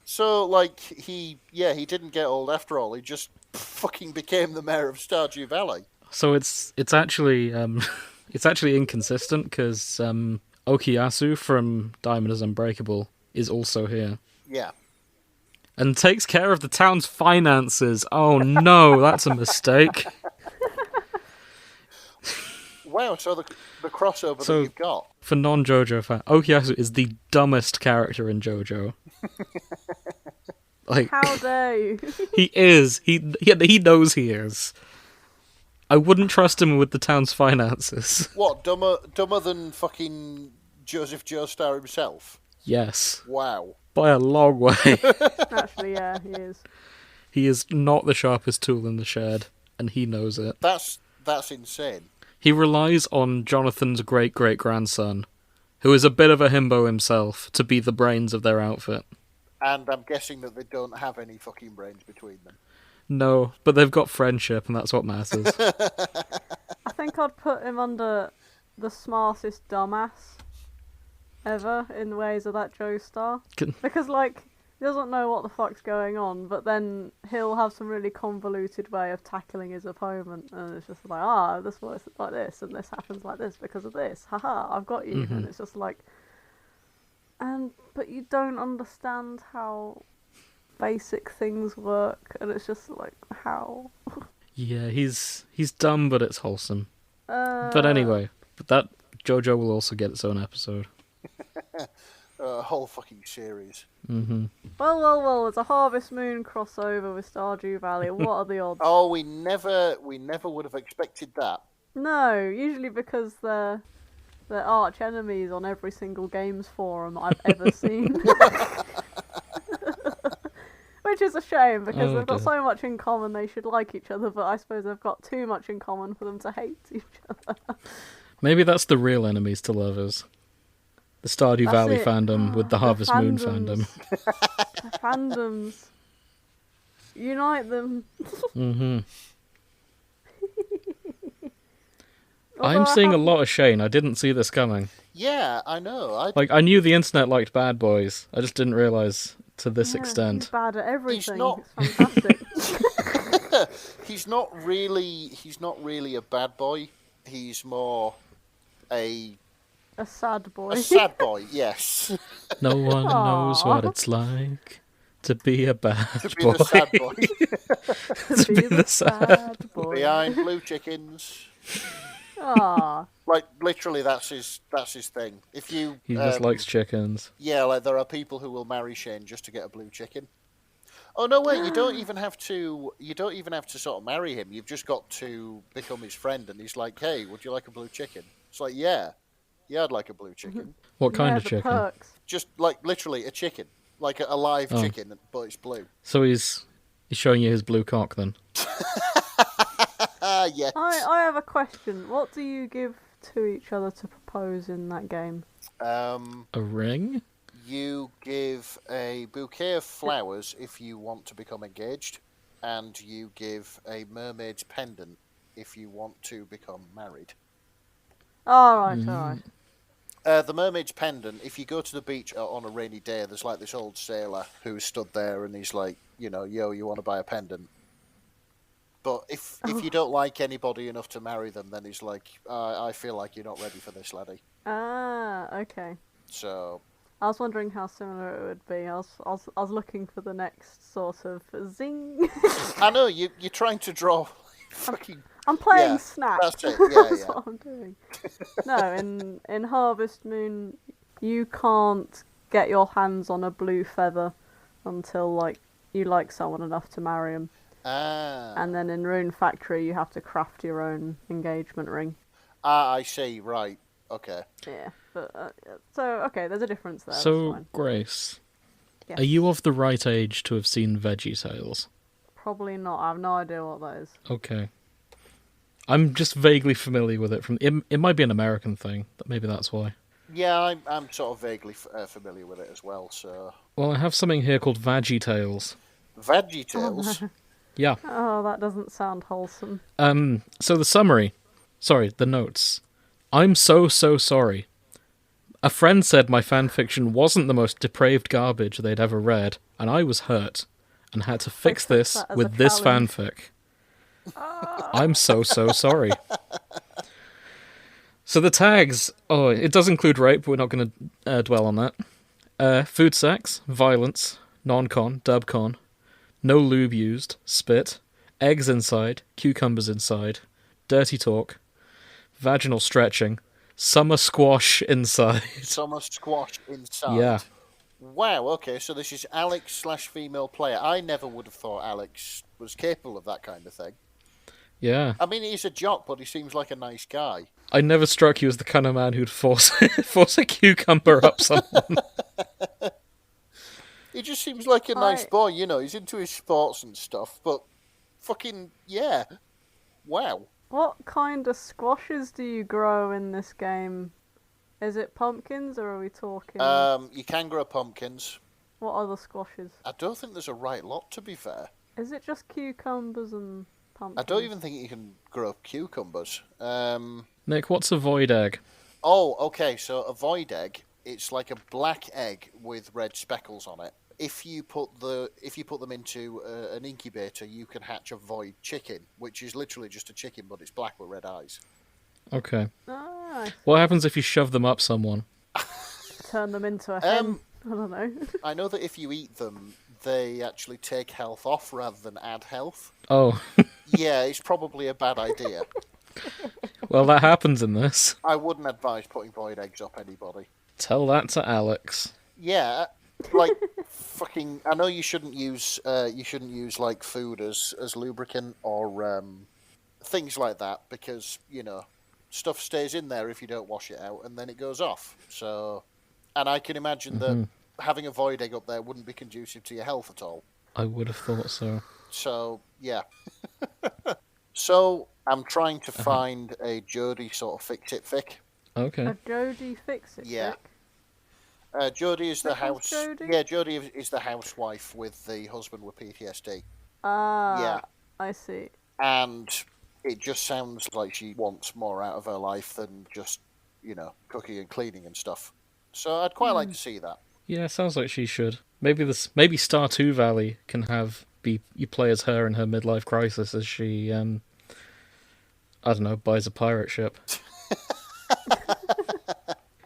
So, like, he didn't get old after all. He just fucking became the mayor of Stardew Valley. So it's actually it's actually inconsistent, because Okuyasu from Diamond is Unbreakable is also here. Yeah. And takes care of the town's finances. Oh no, that's a mistake. Wow, so the crossover that you've got. For non-JoJo fans, Okuyasu is the dumbest character in JoJo. Like, How dare you? he is. He knows he is. I wouldn't trust him with the town's finances. What, dumber than fucking Joseph Joestar himself? Yes. Wow. By a long way. Actually, yeah, he is. He is not the sharpest tool in the shed, and he knows it. That's insane. He relies on Jonathan's great-great-grandson, who is a bit of a himbo himself, to be the brains of their outfit. And I'm guessing that they don't have any fucking brains between them. No, but they've got friendship, and that's what matters. I think I'd put him under the smartest dumbass ever in the ways of that Joestar. Because, like, he doesn't know what the fuck's going on, but then he'll have some really convoluted way of tackling his opponent, and it's just like, this works like this, and this happens like this because of this. Haha, I've got you. Mm-hmm. And it's just like... But you don't understand how basic things work, and it's just like, how? Yeah, he's dumb, but it's wholesome. But anyway, that JoJo will also get its own episode. A whole fucking series. Mm-hmm. Well, it's a Harvest Moon crossover with Stardew Valley. What are the odds? Oh, we never would have expected that. No, usually because they're arch enemies on every single games forum I've ever seen. Which is a shame, because they've got so much in common they should like each other, but I suppose they've got too much in common for them to hate each other. Maybe that's the real enemies to lovers. The Stardew Valley fandom with the Harvest Moon fandom. The fandoms. Unite them. Mm-hmm. I'm seeing a lot of Shane. I didn't see this coming. Yeah, I know. I knew the internet liked bad boys. I just didn't realise to this extent. He's bad at everything. Not... It's fantastic. He's not really a bad boy. He's more a sad boy. A sad boy, yes. No one knows what it's like to be a bad boy. The sad boy. To be the sad boy. Behind blue chickens. Aww. Like, literally, that's his thing. If you he just likes chickens. Yeah, like there are people who will marry Shane just to get a blue chicken. Oh no, wait! You don't even have to. You don't even have to sort of marry him. You've just got to become his friend, and he's like, "Hey, would you like a blue chicken?" It's like, "Yeah, I'd like a blue chicken." What kind of chicken? Perks. Just like literally a chicken, like a live chicken, but it's blue. So he's showing you his blue cock then. Yes. I have a question. What do you give to each other to propose in that game? A ring? You give a bouquet of flowers if you want to become engaged, and you give a mermaid's pendant if you want to become married. Alright. The mermaid's pendant, if you go to the beach on a rainy day, there's like this old sailor who stood there and he's like, yo, you want to buy a pendant? But if you don't like anybody enough to marry them, then he's like, I feel like you're not ready for this, laddie. Okay. So... I was wondering how similar it would be. I was looking for the next sort of zing. I know, you're trying to draw fucking... I'm playing Snap. That's it, That's what I'm doing. No, in Harvest Moon, you can't get your hands on a blue feather until, like, you like someone enough to marry him. And then in Rune Factory, you have to craft your own engagement ring. I see. Right. Okay. Yeah, but okay, there's a difference there. That's So, fine. Grace, Yes. are you of the right age to have seen VeggieTales? Probably not. I have no idea what that is. Okay. I'm just vaguely familiar with it. It might be an American thing, but maybe that's why. Yeah, I'm sort of vaguely familiar with it as well. So, Well, I have something here called VeggieTales. VeggieTales. Yeah. Oh, that doesn't sound wholesome. So the summary. Sorry, the notes. I'm so sorry. A friend said my fanfiction wasn't the most depraved garbage they'd ever read, and I was hurt, and had to fix took this that as with a this challenge. fanfic. I'm so sorry. So the tags, it does include rape, but we're not going to dwell on that. Food sex, violence, non-con, dub-con, no lube used, spit, eggs inside, cucumbers inside, dirty talk, vaginal stretching, summer squash inside. Summer squash inside. Yeah. Wow, okay, so this is Alex/female player. I never would have thought Alex was capable of that kind of thing. Yeah. I mean, he's a jock, but he seems like a nice guy. I never struck you as the kind of man who'd force a cucumber up someone. He just seems like a nice boy, you know, he's into his sports and stuff, but fucking, yeah. Wow. What kind of squashes do you grow in this game? Is it pumpkins, or are we talking... You can grow pumpkins. What other squashes? I don't think there's a right lot, to be fair. Is it just cucumbers and pumpkins? I don't even think you can grow cucumbers. Nick, what's a void egg? Oh, okay, so a void egg, it's like a black egg with red speckles on it. If you put them into an incubator, you can hatch a void chicken, which is literally just a chicken, but it's black with red eyes. Okay. Ah, What happens if you shove them up someone? turn them into a hen. I don't know. I know that if you eat them, they actually take health off rather than add health. Oh. Yeah, it's probably a bad idea. Well, that happens in this. I wouldn't advise putting void eggs up anybody. Tell that to Alex. Yeah, like fucking. I know you shouldn't use like food as lubricant or things like that, because you know stuff stays in there if you don't wash it out and then it goes off. So, and I can imagine that having a void egg up there wouldn't be conducive to your health at all. I would have thought so. So yeah. So I'm trying to find a Jodie sort of fix-it fic. Okay. A Jodie fix-it Yeah. fic? Jodie is the house. Jodie? Yeah, Jodie is the housewife with the husband with PTSD. Ah, Yeah. I see. And it just sounds like she wants more out of her life than just, you know, cooking and cleaning and stuff. So I'd quite like to see that. Yeah, sounds like she should. Maybe Stardew Valley can you play as her in her midlife crisis as she I don't know, buys a pirate ship.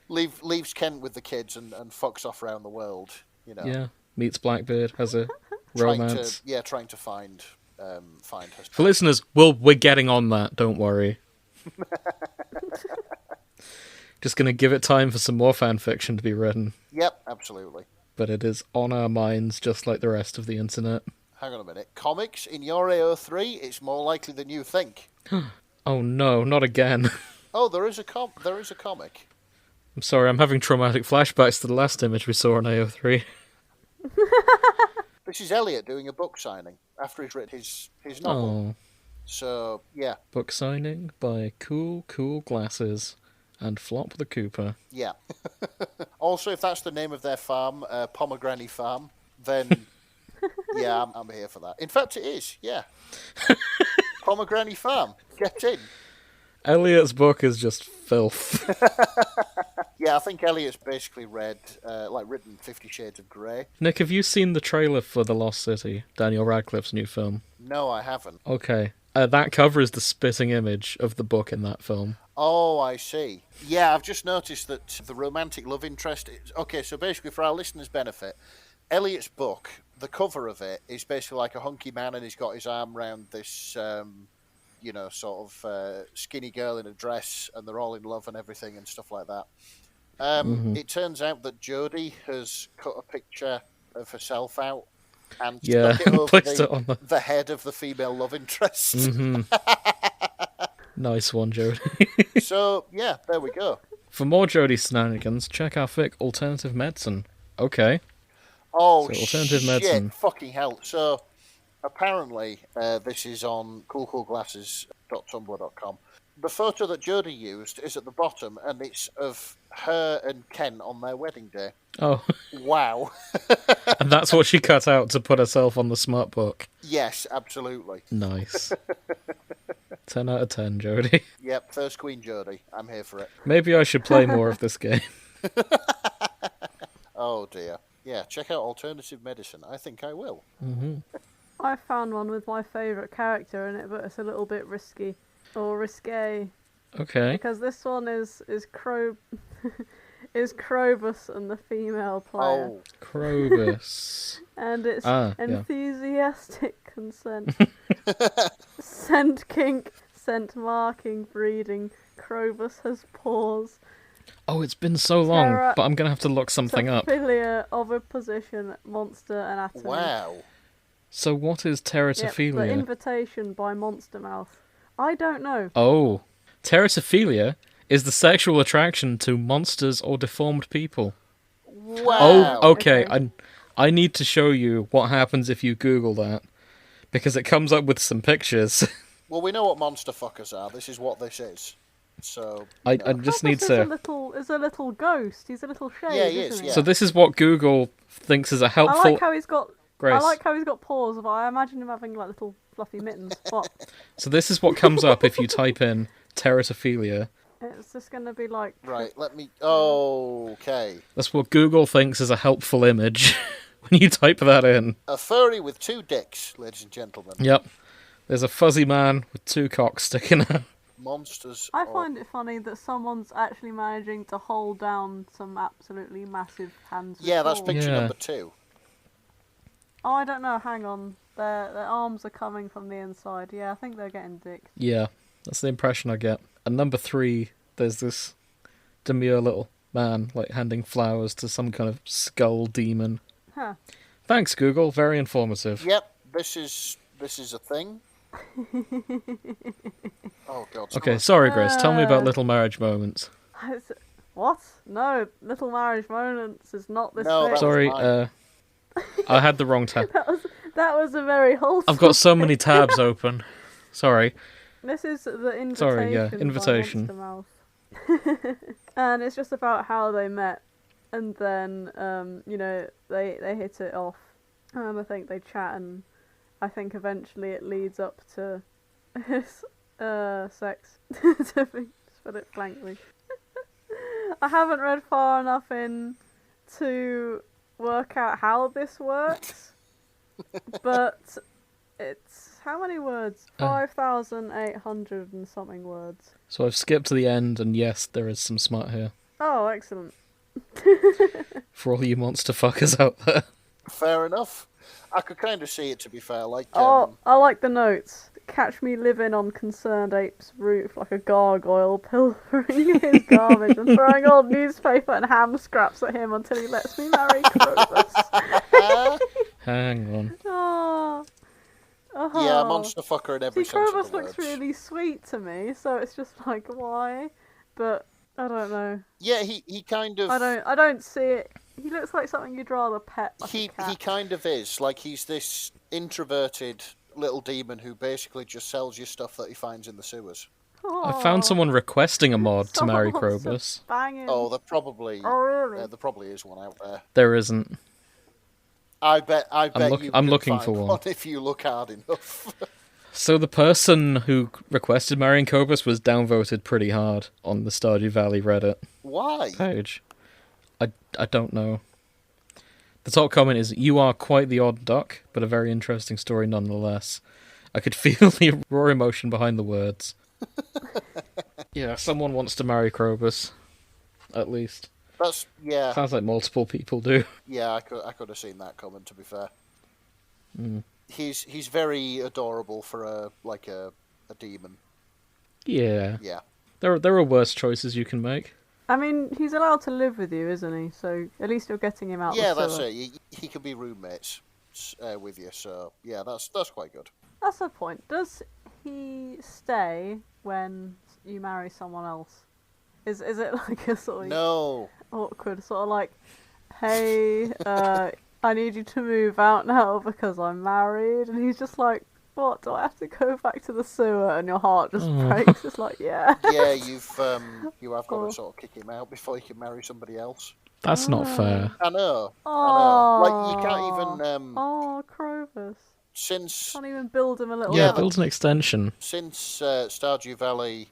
Leaves Kent with the kids and fucks off around the world, you know. Yeah. Meets Blackbeard, has a Trying romance. to find her. For listeners, we're getting on that, don't worry. Just gonna give it time for some more fan fiction to be written. Yep, absolutely. But it is on our minds just like the rest of the internet. Hang on a minute. Comics in your AO3, it's more likely than you think. Oh no, not again. Oh, there is a comic. I'm sorry, I'm having traumatic flashbacks to the last image we saw on AO3. This is Elliot doing a book signing after he's written his novel. Oh. So, yeah. Book signing by Cool Glasses and Flop the Cooper. Yeah. Also, if that's the name of their farm, Pomegranate Farm, then yeah, I'm here for that. In fact, it is, yeah. Pomegranate Farm. Get in. Elliot's book is just filth. Yeah, I think Elliot's basically written 50 Shades of Grey. Nick, have you seen the trailer for The Lost City, Daniel Radcliffe's new film? No, I haven't. Okay. That cover is the spitting image of the book in that film. Oh, I see. Yeah, I've just noticed that the romantic love interest... Okay, so basically, for our listeners' benefit, Elliot's book, the cover of it, is basically like a hunky man and he's got his arm around this, sort of skinny girl in a dress and they're all in love and everything and stuff like that. It turns out that Jodie has cut a picture of herself out and Yeah, stuck it over placed it on the head of the female love interest. Mm-hmm. Nice one, Jody. So, yeah, there we go. For more Jody shenanigans, check our fic Alternative Medicine. Okay. Oh, So, alternative shit. medicine. Fucking hell. So, apparently, this is on coolcoolglasses.tumblr.com. The photo that Jodie used is at the bottom, and it's of her and Ken on their wedding day. Oh, Wow. and that's what she cut out to put herself on the smart book. Yes, absolutely. Nice. 10 out of 10, Jody. Yep, first Queen Jodie. I'm here for it. Maybe I should play more of this game. Oh, dear. Yeah, check out Alternative Medicine. I think I will. Mm-hmm. I found one with my favourite character in it, but it's a little bit risky. Or risque. Okay. Because this one is Krobus and the female player. Oh, Krobus. And it's yeah. enthusiastic consent. Scent kink, scent marking, breeding. Krobus has paws. Oh, it's been so long, Terra- but I'm going to have to look something up. Terraphilia of a position, monster anatomy. wow. So what is Yep, teratophilia? The Invitation by Monster Mouth. I don't know. Oh. Teratophilia is the sexual attraction to monsters or deformed people. Wow. Oh, okay. Okay. I need to show you what happens if you Google that. Because it comes up with some pictures. Well, we know what monster fuckers are. This is what this is. So, I just need Krobus to... is a little ghost. He's a little shade, Yeah, he is, isn't he? yeah. So this is what Google thinks is a I helpful... like how he's got. Grace. I like how he's got paws, but I imagine him having like little fluffy mittens. What? So this is what comes up if you type in teratophilia. It's just gonna be like. right, let me... Okay. That's what Google thinks is a helpful image when you type that in. A furry with 2 dicks, ladies and gentlemen. Yep. There's a fuzzy man with 2 cocks sticking out. Monsters. I find it funny that someone's actually managing to hold down some absolutely massive hands. with Yeah, that's paws. picture Yeah. number 2. Oh, I don't know. Hang on. Their arms are coming from the inside. Yeah, I think they're getting dicked. Yeah, that's the impression I get. And number 3, there's this demure little man, like, handing flowers to some kind of skull demon. Huh. Thanks, Google. Very informative. Yep, this is a thing. Oh, God. Okay, sorry, Grace. Tell me about Uh, Little Marriage Moments. What? No, Little Marriage Moments is not this No, thing. that was Sorry, mine. I had the wrong tab. That was a very wholesome. I've got so many tabs open. Sorry. This is the invitation. Sorry, yeah, by invitation. Monster Mouth. And it's just about how they met, and then they hit it off. I think they chat, and I think eventually it leads up to sex. To put it frankly. I haven't read far enough in to work out how this works, but it's how many words? 5,800 and something words. So I've skipped to the end, and yes, there is some smut here. Oh, excellent. For all you monster fuckers out there. Fair enough. I could kind of see it, to be fair. Like, Oh, I like the notes. Catch me living on concerned ape's roof like a gargoyle, pilfering his garbage and throwing old newspaper and ham scraps at him until he lets me marry Krobus. Hang on. Oh. yeah, monster fucker in every See, sense of Krobus the looks words. really sweet to me, so it's just like, why? But I don't know. Yeah, he kind of... I don't see it. He looks like something you'd rather pet like a cat. He kind of is. Like, he's this introverted little demon who basically just sells you stuff that he finds in the sewers. I found someone requesting a mod to marry Someone wants to Krobus. bang him. Oh, there probably... Oh, really? there probably is one out there. There isn't. I bet you I'm can looking find for one. if you look hard enough. So the person who requested marrying Krobus was downvoted pretty hard on the Stardew Valley Reddit Why? page. I don't know. The top comment is, "You are quite the odd duck, but a very interesting story nonetheless." I could feel the raw emotion behind the words. Yeah, someone wants to marry Krobus. At least. That's yeah. Sounds like multiple people do. Yeah, I could have seen that coming. To be fair, Mm. he's very adorable for a demon. Yeah. Yeah. There are worse choices you can make. I mean, he's allowed to live with you, isn't he? So at least you're getting him out Yeah, the that's sewer. it. He could be roommates. with you. So yeah, that's quite good. That's the point. Does he stay when you marry someone else? Is it like a sort of No. awkward sort of like, hey, I need you to move out now because I'm married, and he's just like, what? Do I have to go back to the sewer? And your heart just breaks. It's like, yeah. Yeah, you have got to sort of kick him out before you can marry somebody else. That's not fair. I know. Oh, Like you can't even. Oh, Clovis. Since Can't even build him a little. Yeah, house. build an extension. since Stardew Valley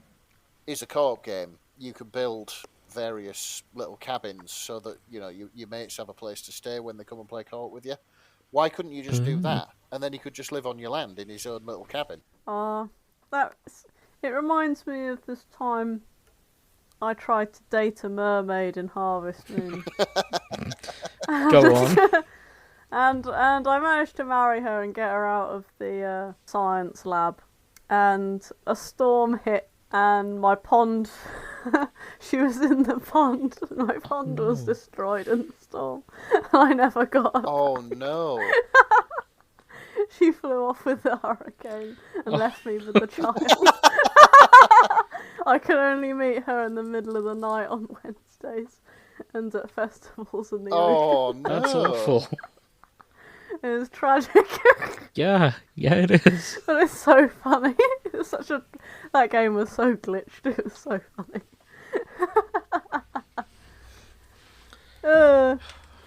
is a co-op game, you can build various little cabins so that your mates have a place to stay when they come and play co-op with you. Why couldn't you just do that, and then he could just live on your land in his own little cabin? It reminds me of this time I tried to date a mermaid in Harvest Moon. Go on. And I managed to marry her and get her out of the science lab. And a storm hit, and my pond, she was in the pond, and my pond was destroyed in the storm. And I never got her. Oh no! She flew off with the hurricane and left me with the child. I could only meet her in the middle of the night on Wednesdays and at festivals in the ocean. No! That's awful. It was tragic. Yeah, it is. But it's so funny. It's that game was so glitched. It was so funny.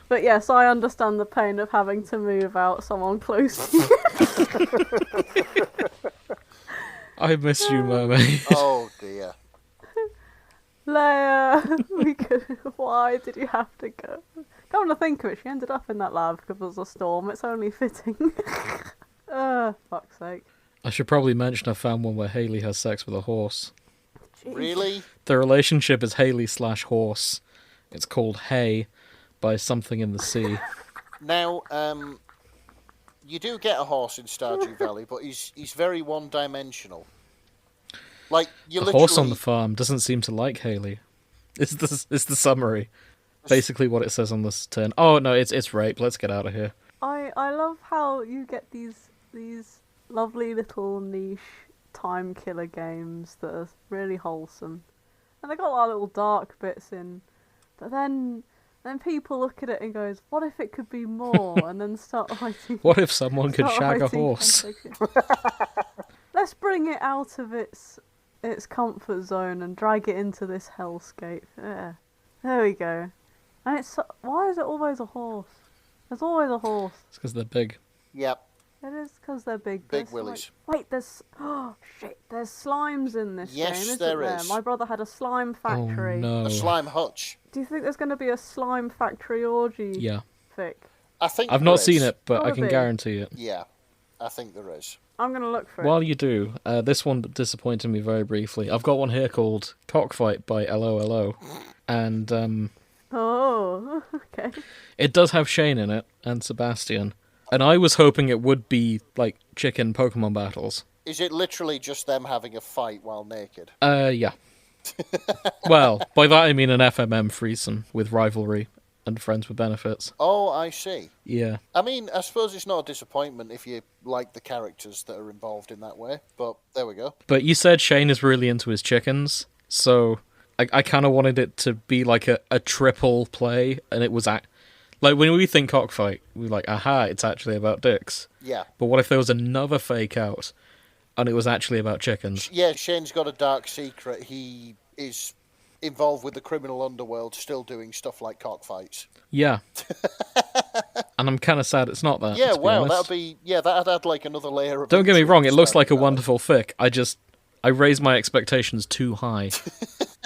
But yes, I understand the pain of having to move out someone close to you. I miss you, mermaid. Oh dear. Leia, why did you have to go? Come to think of it, she ended up in that lab because there was a storm. It's only fitting. Fuck's sake. I should probably mention I found one where Haley has sex with a horse. Jeez. Really? The relationship is Haley/horse. It's called Hay by something in the sea. Now, you do get a horse in Stardew Valley, but he's very one-dimensional. Like you The literally. horse on the farm doesn't seem to like Haley. It's the summary. Basically what it says on this tin. Oh no, it's rape. Let's get out of here. I love how you get these lovely little niche time killer games that are really wholesome, and they got a lot of little dark bits in, but then people look at it and goes, what if it could be more? And then start writing. What if someone could start shag a writing horse? Let's bring it out of its comfort zone and drag it into this hellscape. Yeah, there we go. And why is it always a horse? There's always a horse. It's because they're big. Yep. It is because they're big. Big willies. Wait, there's there's slimes in this game, isn't there? Is. My brother had a slime factory. Oh no. A slime hutch. Do you think there's going to be a slime factory orgy? Yeah. Fic? I think I've there not is. seen it, but I can Probably. guarantee it. Yeah, I think there is. I'm going to look for it. While you do, this one disappointed me very briefly. I've got one here called Cockfight by LOLO. And Oh, okay. it does have Shane in it, and Sebastian. And I was hoping it would be, like, chicken Pokemon battles. Is it literally just them having a fight while naked? Yeah. Well, by that I mean an FMM threesome with rivalry and friends with benefits. Oh, I see. Yeah. I mean, I suppose it's not a disappointment if you like the characters that are involved in that way, but there we go. But you said Shane is really into his chickens, so I kind of wanted it to be like a triple play, and it was... Like, when we think cockfight, we're like, aha, it's actually about dicks. Yeah. But what if there was another fake out, and it was actually about chickens? Yeah, Shane's got a dark secret. He is involved with the criminal underworld, still doing stuff like cockfights. Yeah. And I'm kind of sad it's not that. Yeah, to be wow, honest. that'd add like another layer of... Don't get me wrong, it looks like a Stardew Valley. wonderful fic. I raised my expectations too high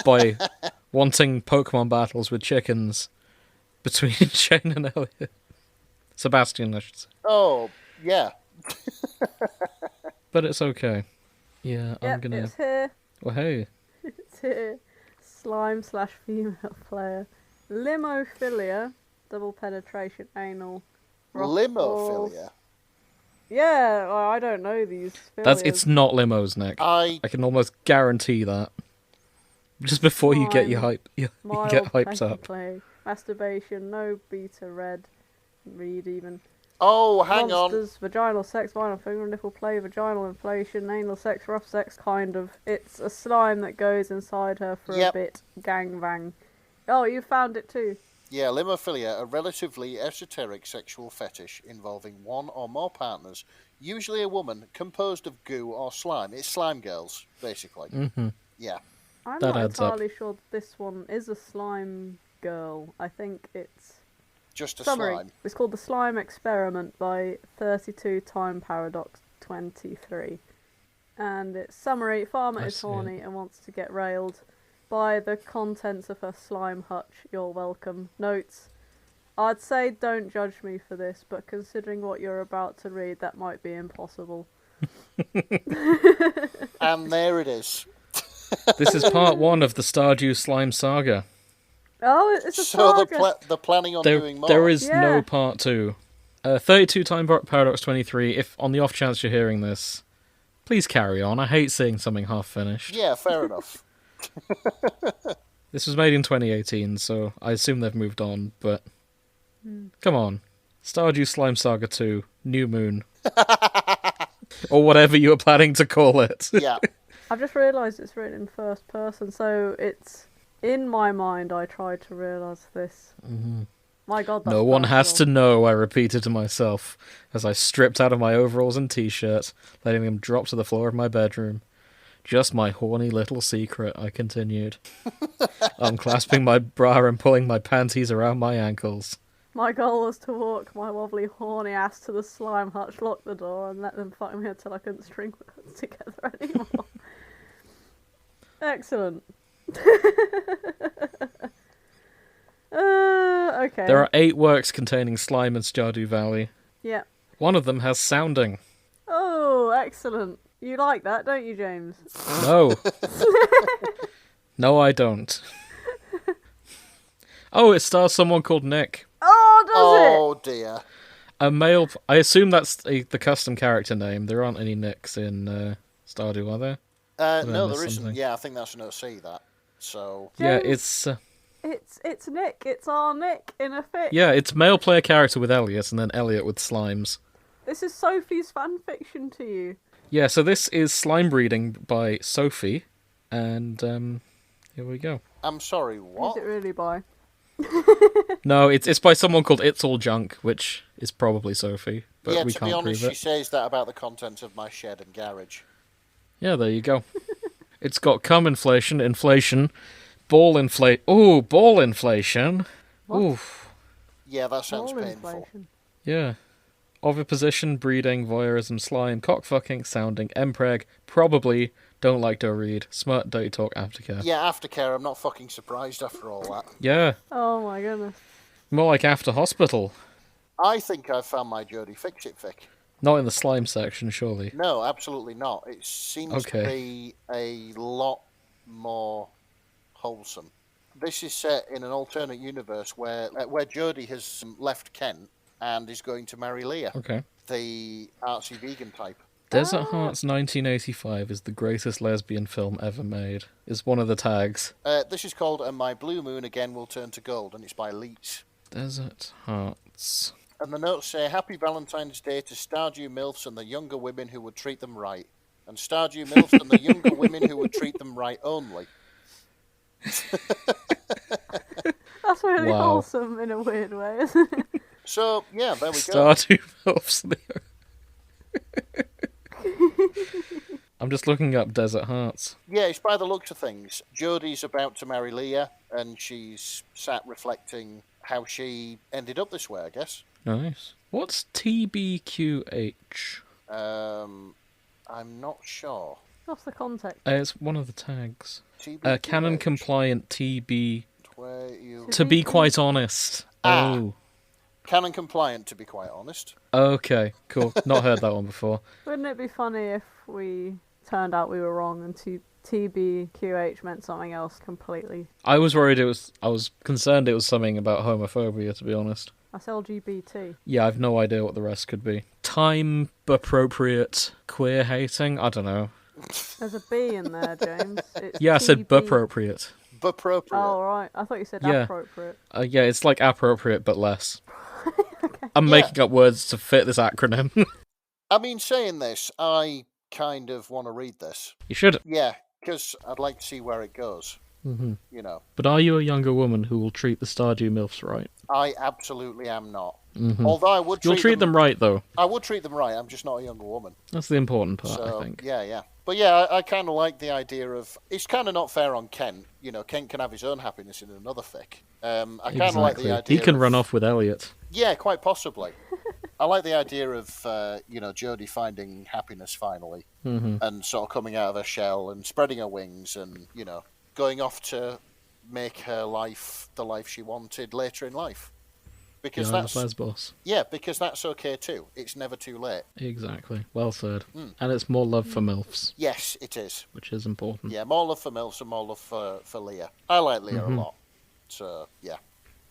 by wanting Pokemon battles with chickens between Shane and Elliot. Sebastian, I should say. Oh, yeah. But it's okay. Yeah, I'm Yep, gonna... it's here. Well, hey. It's here. Slime/female player. Limophilia. Double penetration anal. Limophilia. Yeah, well, I don't know these It's not limos, Nick. I I can almost guarantee that. Just before you get Slime. you Mild get hyped petty up. play. Masturbation, no beta read. Read even. Oh, hang on. Monsters, vaginal sex, violent finger, nipple play, vaginal inflation, anal sex, rough sex, kind of. It's a slime that goes inside her for a bit. Gangbang. Oh, you found it too. Yeah, limophilia, a relatively esoteric sexual fetish involving one or more partners, usually a woman, composed of goo or slime. It's slime girls, basically. Mm-hmm. Yeah. I'm That not adds up. entirely sure this one is a slime girl. I think it's... Just a Summary. slime. It's called The Slime Experiment by 32 Time Paradox 23. And its summary, farmer I is see horny it. and wants to get railed by the contents of her slime hutch. You're welcome. Notes. I'd say don't judge me for this, but considering what you're about to read, that might be impossible. And there it is. This is part 1 of the Stardew Slime Saga. Oh, it's a So saga. they're planning on doing more. There is Yeah. no part 2. 32 Time Paradox 23, if on the off chance you're hearing this, please carry on. I hate seeing something half finished. Yeah, fair enough. This was made in 2018, so I assume they've moved on, but come on. Stardew Slime Saga 2, New Moon. Or whatever you were planning to call it. Yeah. I've just realised it's written in first person, so it's... In my mind, I tried to realise this. Mm-hmm. My God, that's No one has to personal. know, I repeated to myself, as I stripped out of my overalls and t-shirt, letting them drop to the floor of my bedroom. Just my horny little secret, I continued, unclasping my bra and pulling my panties around my ankles. My goal was to walk my wobbly, horny ass to the slime hutch, lock the door, and let them fuck me until I couldn't string them together anymore. Excellent. Okay. There are 8 works containing slime in Stardew Valley. Yeah. One of them has sounding. Oh, excellent. You like that, don't you, James? No. No, I don't. Oh, it stars someone called Nick. Oh, does Oh dear. A male... I assume that's the custom character name. There aren't any Nicks in Stardew, are there? I No, missed there isn't. something? Yeah, I think that's an OC, that. So... Yeah, James? It's Nick. It's our Nick in a fic. Yeah, it's male player character with Elliot, and then Elliot with slimes. This is Sophie's fanfiction to you. Yeah, so this is Slime Breeding by Sophie, and here we go. I'm sorry, what? Who's it really by? No, it's by someone called It's All Junk, which is probably Sophie, but Yeah, we to can't be honest, prove she it. says that about the contents of my shed and garage. Yeah, there you go. It's got cum inflation, ball inflation. Ooh, ball inflation. What? Oof. Yeah, that sounds Ball painful. inflation. Yeah. Oviposition, breeding, voyeurism, slime, cockfucking, sounding, empreg, probably, don't like to read, smut, dirty talk, aftercare. Yeah, aftercare, I'm not fucking surprised after all that. Yeah, Oh my goodness. more like after hospital. I think I've found my Jodie Fix-It fic. Not in the slime section, surely. No, absolutely not. It seems to Okay. be a lot more wholesome. This is set in an alternate universe where Jodie has left Kent and is going to marry Leah, Okay. the artsy vegan type. Desert Hearts 1985 is the greatest lesbian film ever made, is one of the tags. This is called And My Blue Moon Again Will Turn to Gold, and it's by Leeds. Desert Hearts. And the notes say, Happy Valentine's Day to Stardew Milfs and the younger women who would treat them right. And Stardew Milfs and the younger women who would treat them right only. That's really Wow. wholesome in a weird way, isn't it? So, yeah, there we go. Stardew Milfs. I'm just looking up Desert Hearts. Yeah, it's by the looks of things. Jodie's about to marry Leah, and she's sat reflecting how she ended up this way, I guess. Nice. What's TBQH? I'm not sure. What's the context? It's one of the tags. TBQH, Canon compliant TB. where you... To be quite honest. Ah. Oh. Canon compliant, to be quite honest. Okay, cool. Not heard that one before. Wouldn't it be funny if we turned out we were wrong and TBQH meant something else completely? I was worried I was concerned it was something about homophobia, to be honest. That's LGBT. Yeah, I've no idea what the rest could be. Time appropriate queer hating? I don't know. There's a B in there, James. It's Yeah, I said TB. appropriate. Appropriate. Oh, right. I thought you said Yeah. appropriate. Yeah, it's like appropriate but less. Okay. I'm Yeah. making up words to fit this acronym. I mean, saying this, I kind of want to read this. You should. Yeah, because I'd like to see where it goes. Mm-hmm. You know, But are you a younger woman who will treat the Stardew Milfs right? I absolutely am not. Mm-hmm. Although I would You'll treat them right, though. I would treat them right. I'm just not a younger woman. That's the important part, So, I think. yeah. But yeah, I kind of like the idea of... It's kind of not fair on Kent. You know, Kent can have his own happiness in another fic. I kind of like the idea He can of... run off with Elliot. Yeah, quite possibly. I like the idea of, Jodie finding happiness finally. Mm-hmm. And sort of coming out of her shell and spreading her wings and, going off to make her life the life she wanted later in life. Because that's Lesbos. Yeah, because that's okay too. It's never too late. Exactly. Well said. Mm. And it's more love for MILFs. Yes, it is. Which is important. Yeah, more love for Milfs and more love for Leah. I like Leah a lot. So, yeah.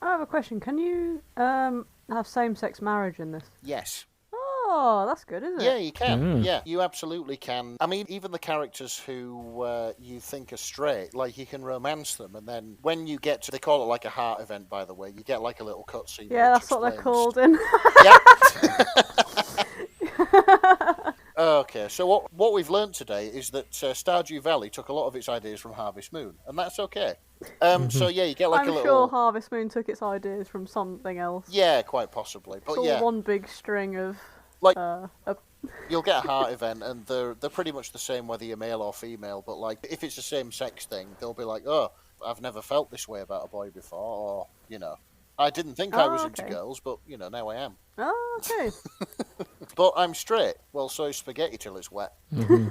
I have a question. Can you have same-sex marriage in this? Yes. Oh, that's good, isn't it? Yeah, you can. Mm. Yeah, you absolutely can. I mean, even the characters who you think are straight, like you can romance them, and then when you get to, they call it like a heart event, by the way. You get like a little cutscene. Yeah, which that's what they're explains- called in. Yep. Okay, so what we've learned today is that Stardew Valley took a lot of its ideas from Harvest Moon, and that's okay. So yeah, you get like I'm a little. sure Harvest Moon took its ideas from something else. Yeah, quite possibly, but It's all yeah, one big string of like a you'll get a heart event, and they're pretty much the same whether you're male or female. But like, if it's the same sex thing, they'll be like, "Oh, I've never felt this way about a boy before," or I didn't think I was into okay. girls, but now I am. Oh, okay. But I'm straight. Well, so is spaghetti till it's wet. Mm-hmm.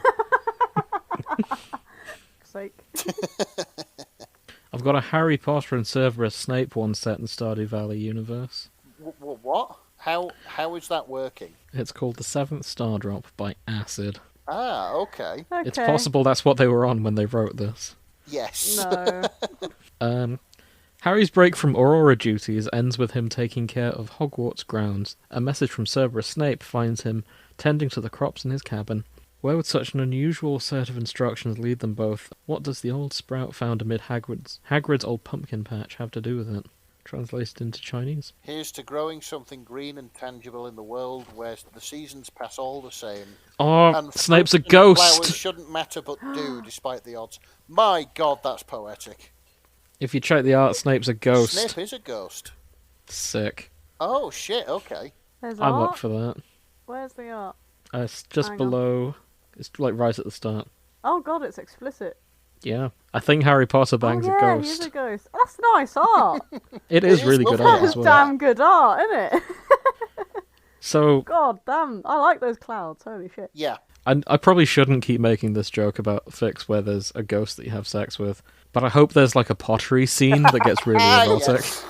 Sake. I've got a Harry Potter and Severus Snape one set in Stardew Valley universe. What? How is that working? It's called The Seventh Star Drop by Acid. Ah, okay. Okay. It's possible that's what they were on when they wrote this. Yes. No. Harry's break from Aurora duties ends with him taking care of Hogwarts grounds. A message from Severus Snape finds him tending to the crops in his cabin. Where would such an unusual set of instructions lead them both? What does the old sprout found amid Hagrid's old pumpkin patch have to do with it? Translated into Chinese. Here's to growing something green and tangible in the world where the seasons pass all the same. Oh, And Snape's a fruit and ghost! flowers shouldn't matter but do, despite the odds. My God, that's poetic. If you check the art, Snape's a ghost. Snape is a ghost. Sick. Oh, shit, okay. There's I'm art. up for that. Where's the art? It's just Hang on. below. It's like right at the start. Oh god, it's explicit. Yeah. I think Harry Potter bangs oh, a yeah, ghost. he's a ghost. That's nice art. It is is really good lovely art art. as well. Damn good art, isn't it? So, God damn, I like those clouds. Holy shit. Yeah. I probably shouldn't keep making this joke about fics where there's a ghost that you have sex with, but I hope there's like a pottery scene that gets really erotic. Yes.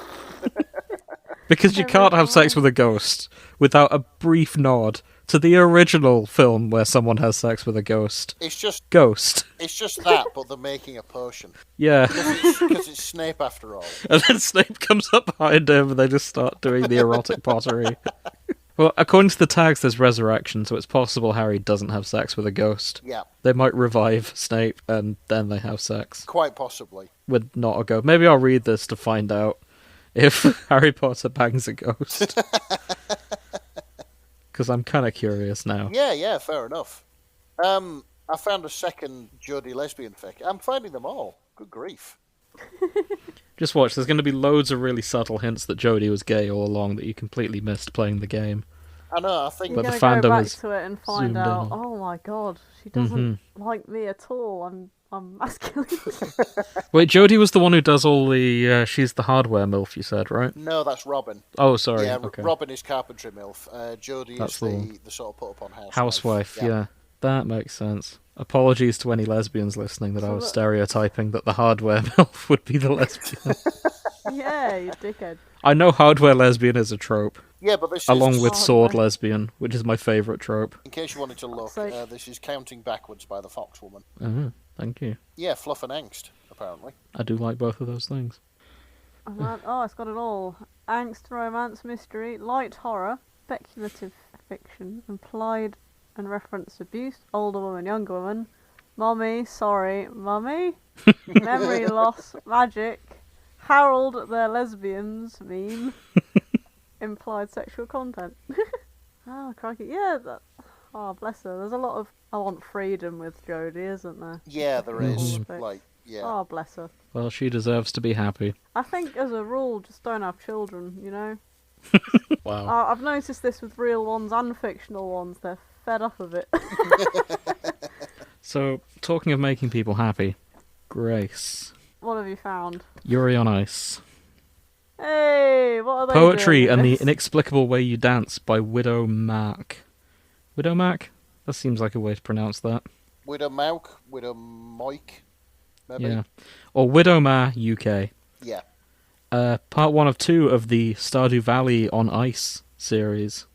Because you can't have sex with a ghost without a brief nod to the original film where someone has sex with a ghost. It's just Ghost. that, but they're making a potion. Yeah. Because it's Snape after all. And then Snape comes up behind him and they just start doing the erotic pottery. Well, according to the tags, there's resurrection, so it's possible Harry doesn't have sex with a ghost. Yeah, They might revive Snape and then they have sex quite possibly. with not a ghost. Maybe I'll read this to find out if Harry Potter bangs a ghost. Because I'm kind of curious now. Yeah, fair enough. I found a second Jodie lesbian fic. I'm finding them all. Good grief. Just watch, there's going to be loads of really subtle hints that Jodie was gay all along that you completely missed playing the game. I know, I think... You're But the gonna go fandom back is to it and find zoomed out. in. Oh my god, she doesn't like me at all. I'm masculine. Wait, Jodie was the one who does all the... she's the hardware MILF, you said, right? No, that's Robin. Oh, sorry. Yeah, okay. Robin is carpentry MILF. Jodie That's is the one. the sort of put-upon housewife. Housewife, yeah. That makes sense. Apologies to any lesbians listening that I was stereotyping that the hardware MILF would be the lesbian. Yeah, you dickhead. I know hardware lesbian is a trope, Yeah, but this along is... with Hardware. sword lesbian, which is my favourite trope. In case you wanted to look, sake. this is Counting Backwards by the Fox Woman. Thank you. Yeah, fluff and angst, apparently. I do like both of those things. Oh, it's got it all. Angst, romance, mystery, light horror, speculative fiction, implied and referenced abuse, older woman, younger woman, mummy, sorry, mummy, memory loss, magic, Harold, they're lesbians, meme, implied sexual content. Oh, crikey. Yeah, oh, bless her. There's a lot of I want freedom with Jodie, isn't there? Yeah, there is. Mhm. Like, yeah. Oh, bless her. Well, she deserves to be happy. I think, as a rule, just don't have children, you know? Wow. I've noticed this with real ones and fictional ones. They're fed up of it. So, talking of making people happy, Grace, What have you found? Yuri on Ice. Hey, what are they Poetry doing and in the this? Inexplicable Way You Dance by Widow Mac. Widow Mac? That seems like a way to pronounce that. Widow Mauk, Widow Mike, maybe. Yeah. Or Widow Ma UK. Yeah. Part 1 of 2 of the Stardew Valley on Ice series.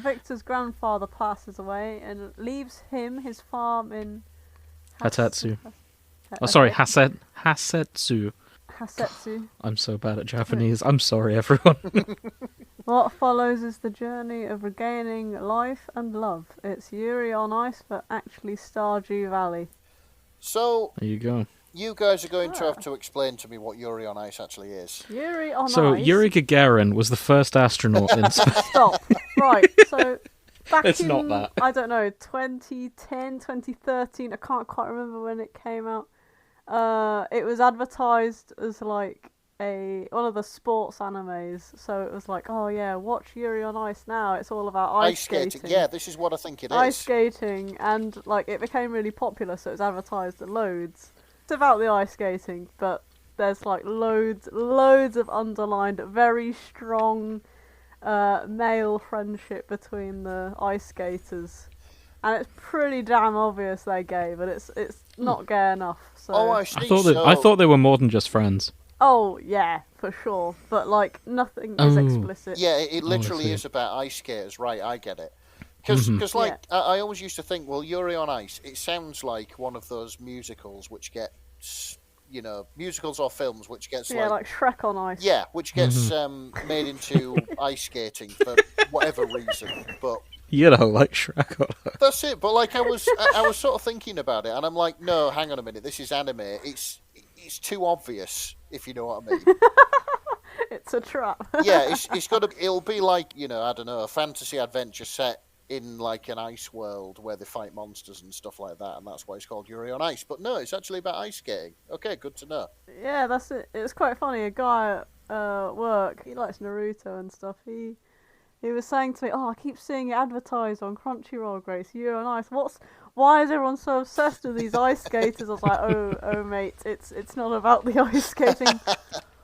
Victor's grandfather passes away and leaves him his farm in Hatetsu. Oh, sorry, Hasetsu. Hasetsu. I'm so bad at Japanese. I'm sorry, everyone. What follows is the journey of regaining life and love. It's Yuri on Ice, but actually Stardew Valley. So, There you go. you guys are going to have to explain to me what Yuri on Ice actually is. Yuri on So, Ice. Yuri Gagarin was the first astronaut in space. Stop. Right, so back It's in, not that. I don't know, 2010, 2013, I can't quite remember when it came out. It was advertised as like one of the sports animes, so it was like, oh yeah, watch Yuri on Ice now. It's all about ice skating. Yeah, this is what I think it is. Ice skating, and like it became really popular, so it was advertised at loads. It's about the ice skating, but there's like loads of underlined, very strong male friendship between the ice skaters, and it's pretty damn obvious they're gay, but it's not gay enough. So. Oh, I see. I thought they were more than just friends. Oh yeah, for sure, but like nothing is explicit. Yeah, it literally see. is about ice skaters, right? I get it. Because like, Yeah. I always used to think, well, Yuri on Ice, it sounds like one of those musicals which gets, musicals or films which gets Yeah, like Shrek on Ice. yeah, which gets made into ice skating for whatever reason. But Like Shrek. that's it. But like, I was sort of thinking about it, and I'm like, no, hang on a minute, this is anime. It's too obvious, if you know what I mean. It's a trap. Yeah, it's got to. It'll be like, I don't know, a fantasy adventure set in like an ice world where they fight monsters and stuff like that, and that's why it's called Yuri on Ice. But no, it's actually about ice skating. Okay, good to know. Yeah, that's it. It's quite funny. A guy at work, he likes Naruto and stuff. He was saying to me, "Oh, I keep seeing it advertised on Crunchyroll, Grace. Yuri on Ice. Why is everyone so obsessed with these ice skaters?" I was like, "Oh, mate, it's not about the ice skating."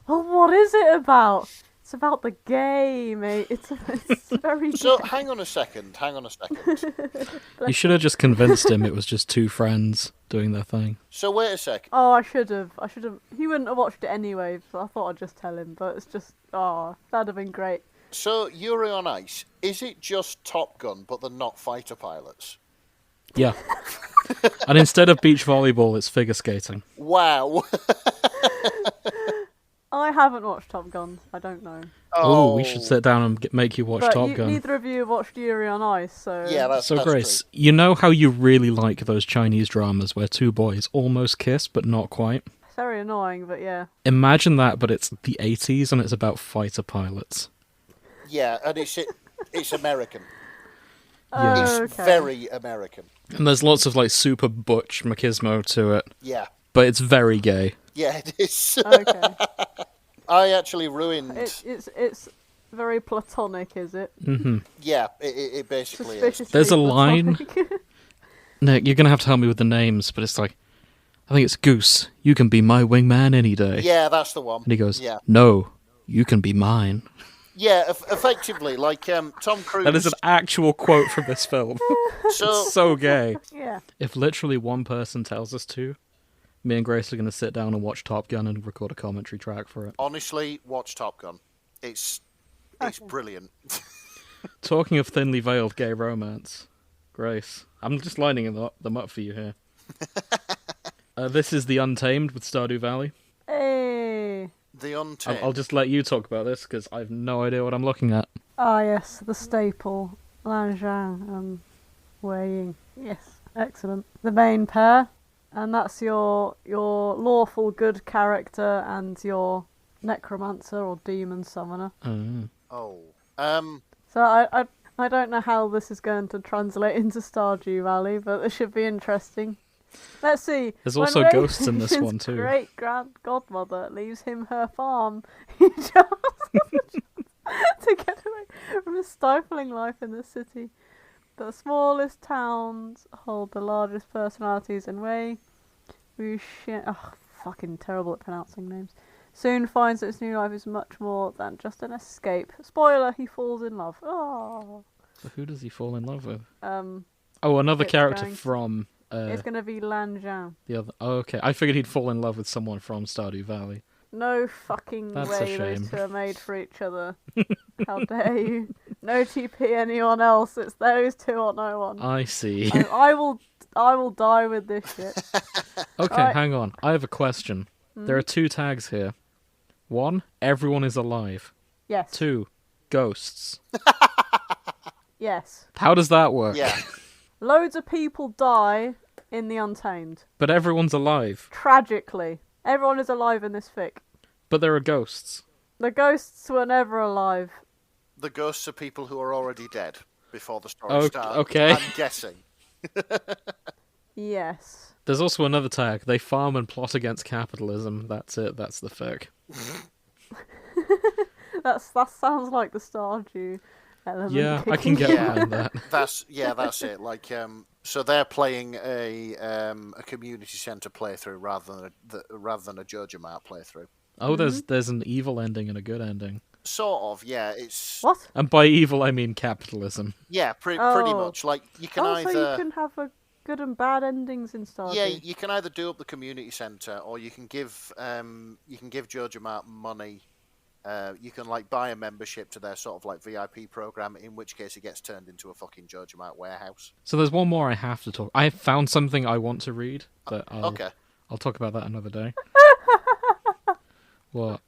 Well, what is it about? It's about the game, mate. It's very. So gay. hang on a second. You should have just convinced him it was just two friends doing their thing. So wait a sec. Oh, I should have. He wouldn't have watched it anyway, so I thought I'd just tell him. But it's just, that'd have been great. So Yuri on Ice, is it just Top Gun, but they're not fighter pilots? Yeah. And instead of beach volleyball, it's figure skating. Wow. I haven't watched Top Gun. I don't know. Oh, we should sit down and make you watch But Top Gun. neither of you have watched Yuri on Ice, so... Yeah, that's Grace, true. you know how you really like those Chinese dramas where two boys almost kiss, but not quite? It's very annoying, but yeah. Imagine that, but it's the 80s and it's about fighter pilots. Yeah, and it's American. Yeah. Oh, It's okay. very American. And there's lots of like super butch machismo to it, Yeah. but it's very gay. Yeah, it is. Okay. I actually ruined. It's very platonic, is it? Hmm. Yeah, it basically is. Suspiciously There's a line- platonic. Nick, you're going to have to help me with the names, but it's like, I think it's Goose. You can be my wingman any day. Yeah, that's the one. And he goes, Yeah. no, you can be mine. Yeah, effectively, like Tom Cruise. That is an actual quote from this film. so So gay. Yeah. If literally one person tells us to, me and Grace are going to sit down and watch Top Gun and record a commentary track for it. honestly, watch Top Gun. It's brilliant. Talking of thinly veiled gay romance, Grace, I'm just lining them up for you here. This is The Untamed with Stardew Valley. Hey. The Untamed. I'll just let you talk about this because I have no idea what I'm looking at. Ah, yes, the staple. Lan Zhang, Wei Ying. Yes, excellent. The main pair, and that's your lawful good character and your necromancer or demon summoner. Oh. So I don't know how this is going to translate into Stardew Valley, but it should be interesting. Let's see. There's When also ghosts in this Raisin's one too. Great godmother leaves him her farm. He jumps to get away from his stifling life in the city. The smallest towns hold the largest personalities and way. Fucking terrible at pronouncing names. Soon finds that his new life is much more than just an escape. Spoiler: he falls in love. Oh. So who does he fall in love with? Um. Oh, another It's character going to- from It's gonna be Lan Zhao. the other. Oh, okay, I figured he'd fall in love with someone from Stardew Valley. No fucking That's a way shame. those two are made for each other. How dare you? No TP anyone else. It's those two or no one. I see. I will die with this shit. Okay, Alright. hang on. I have a question. There are 2 tags here. 1, everyone is alive. Yes. 2, ghosts. Yes. How does that work? Yeah. Loads of people die in the Untamed. But everyone's alive. Tragically. Everyone is alive in this fic. But there are ghosts. The ghosts were never alive. The ghosts are people who are already dead before the story Okay, starts. okay. I'm guessing. Yes. There's also another tag. They farm and plot against capitalism. That's it. That's the fic. That sounds like the Stardew element. Yeah, I can kicking get in. behind that. That's it. Like, so they're playing a community center playthrough rather than a Jojo Mart playthrough. Oh, there's an evil ending and a good ending. Sort of, yeah. It's What? And by evil, I mean capitalism. yeah, pretty Oh. much. Like you can Oh, either so you can have a good and bad endings in Stardew. yeah, you can either do up the community center or you can give Jojo Mart money. You can like buy a membership to their sort of like VIP program, in which case it gets turned into a fucking Jojo Mart warehouse. So there's one more I have to talk. I found something I want to read, but Okay. I'll talk about that another day. What?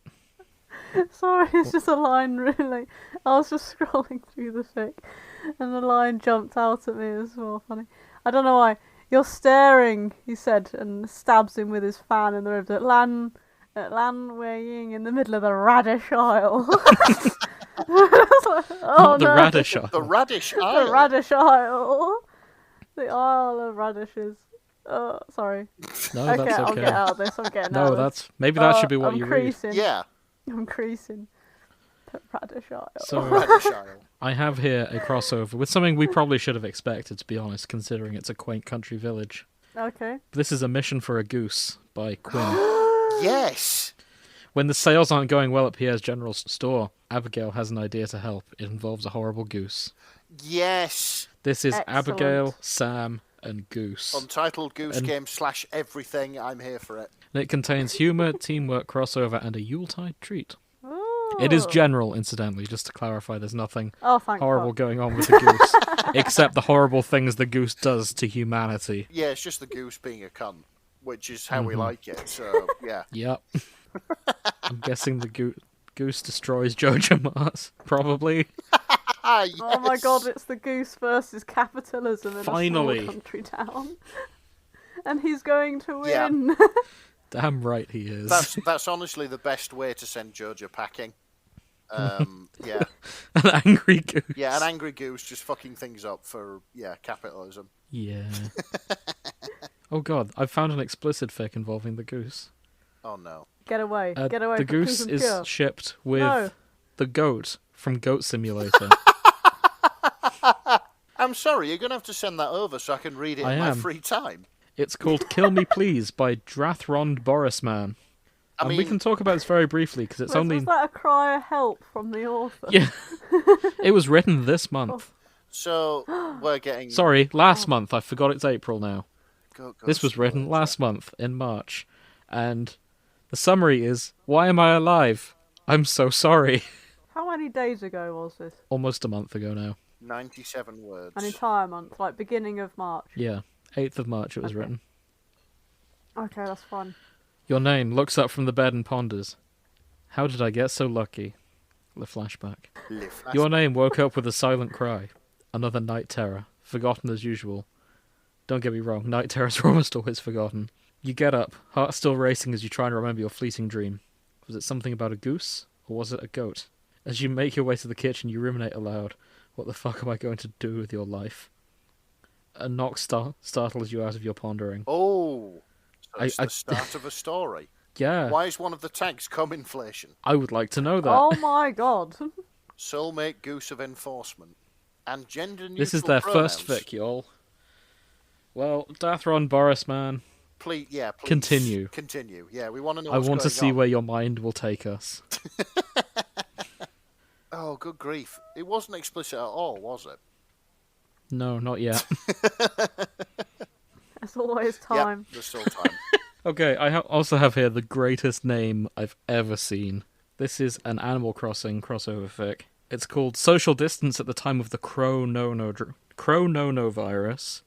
Sorry, it's just a line really. I was just scrolling through the fic and the line jumped out at me. It was more funny. I don't know why. You're staring, he said, and stabs him with his fan in the ribs at Lan Wei Ying in the middle of the radish aisle. I was like, oh Not the no. radish aisle. The radish The aisle. radish aisle. The aisle of radishes. Oh, sorry. No, Okay, that's I'll okay. get out of this. I'm getting out No, of that's maybe that should be what I'm you read. creasing. Yeah, I'm creasing. The radish aisle. So radish aisle. I have here a crossover with something we probably should have expected, to be honest, considering it's a quaint country village. Okay. This is A Mission for a Goose by Quinn. Yes. When the sales aren't going well at Pierre's general store, Abigail has an idea to help. It involves a horrible goose. Yes. This is Excellent. Abigail, Sam, and Goose. Untitled Goose And- Game / everything. I'm here for it. And it contains humour, teamwork, crossover, and a Yuletide treat. Ooh. It is general, incidentally, just to clarify. There's nothing Oh, thank horrible God. going on with the goose, except the horrible things the goose does to humanity. Yeah, it's just the goose being a cunt, which is how we Mhm. like it. So yeah. Yep. I'm guessing the goose destroys Jojo Mart, probably. Oh my God! It's the goose versus capitalism in Finally. a small country town, and he's going to Yeah. win. Damn right he is. That's honestly the best way to send Jojo packing. Yeah, An angry goose. yeah, an angry goose just fucking things up for capitalism. Yeah. Oh god, I've found an explicit fic involving the goose. Oh no. Get away! Get away! The from goose Coogan is Pure. shipped with No. the goat from Goat Simulator. I'm sorry, you're gonna have to send that over so I can read it I in my am. free time. It's called Kill Me Please by Drathrond Borisman. I And mean, we can talk about this very briefly because it's only... Was that a cry of help from the author? Yeah. It was written this month. so we're getting. Sorry, last month. I forgot it's April now. Go This was written spoilers. last month in March. And the summary is, why am I alive? I'm so sorry. How many days ago was this? Almost a month ago now. 97 words. An entire month, like beginning of March. Yeah, 8th of March it was Okay. written. Okay, that's fun. Your name looks up from the bed and ponders. How did I get so lucky? The flashback. Live. Your name woke up with a silent cry. Another night terror. Forgotten as usual. Don't get me wrong, night terrors are almost always forgotten. You get up, heart still racing as you try and remember your fleeting dream. Was it something about a goose, or was it a goat? As you make your way to the kitchen, you ruminate aloud. What the fuck am I going to do with your life? A knock startles you out of your pondering. Oh, so it's I- the start of a story. Yeah, Why is one of the tags cum inflation? I would like to know that. Oh my god. Soulmate goose of enforcement. And gender neutral This is their pronouns. first fic, y'all. Well, Dathron Boris, man. Please. Continue. Continue. Yeah, we want to know I what's want to going see on. where your mind will take us. Oh, good grief. It wasn't explicit at all, was it? No, not yet. There's always time. Yep, there's still time. Okay, I also have here the greatest name I've ever seen. This is an Animal Crossing crossover fic. It's called Social Distance at the Time of the Crow-No-No virus.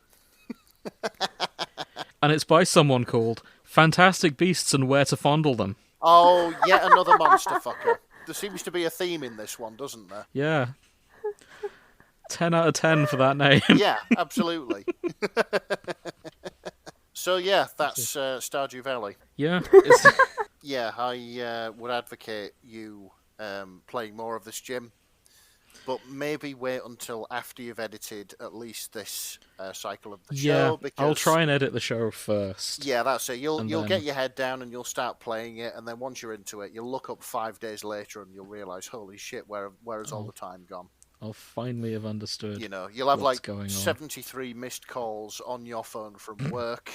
And it's by someone called Fantastic Beasts and Where to Fondle Them. Oh, yet another monster fucker. There seems to be a theme in this one, doesn't there? Yeah. 10 out of 10 for that name. Yeah, absolutely. So yeah, that's Stardew Valley. Yeah. It's... Yeah, I would advocate you playing more of this, Jim. But maybe wait until after you've edited at least this cycle of the show. Because I'll try and edit the show first. Yeah, that's it. You'll then... get your head down and you'll start playing it, and then once you're into it, you'll look up 5 days later and you'll realise, holy shit, where has all the time gone? I'll finally have understood. You know, you'll have what's like going on. 73 missed calls on your phone from work,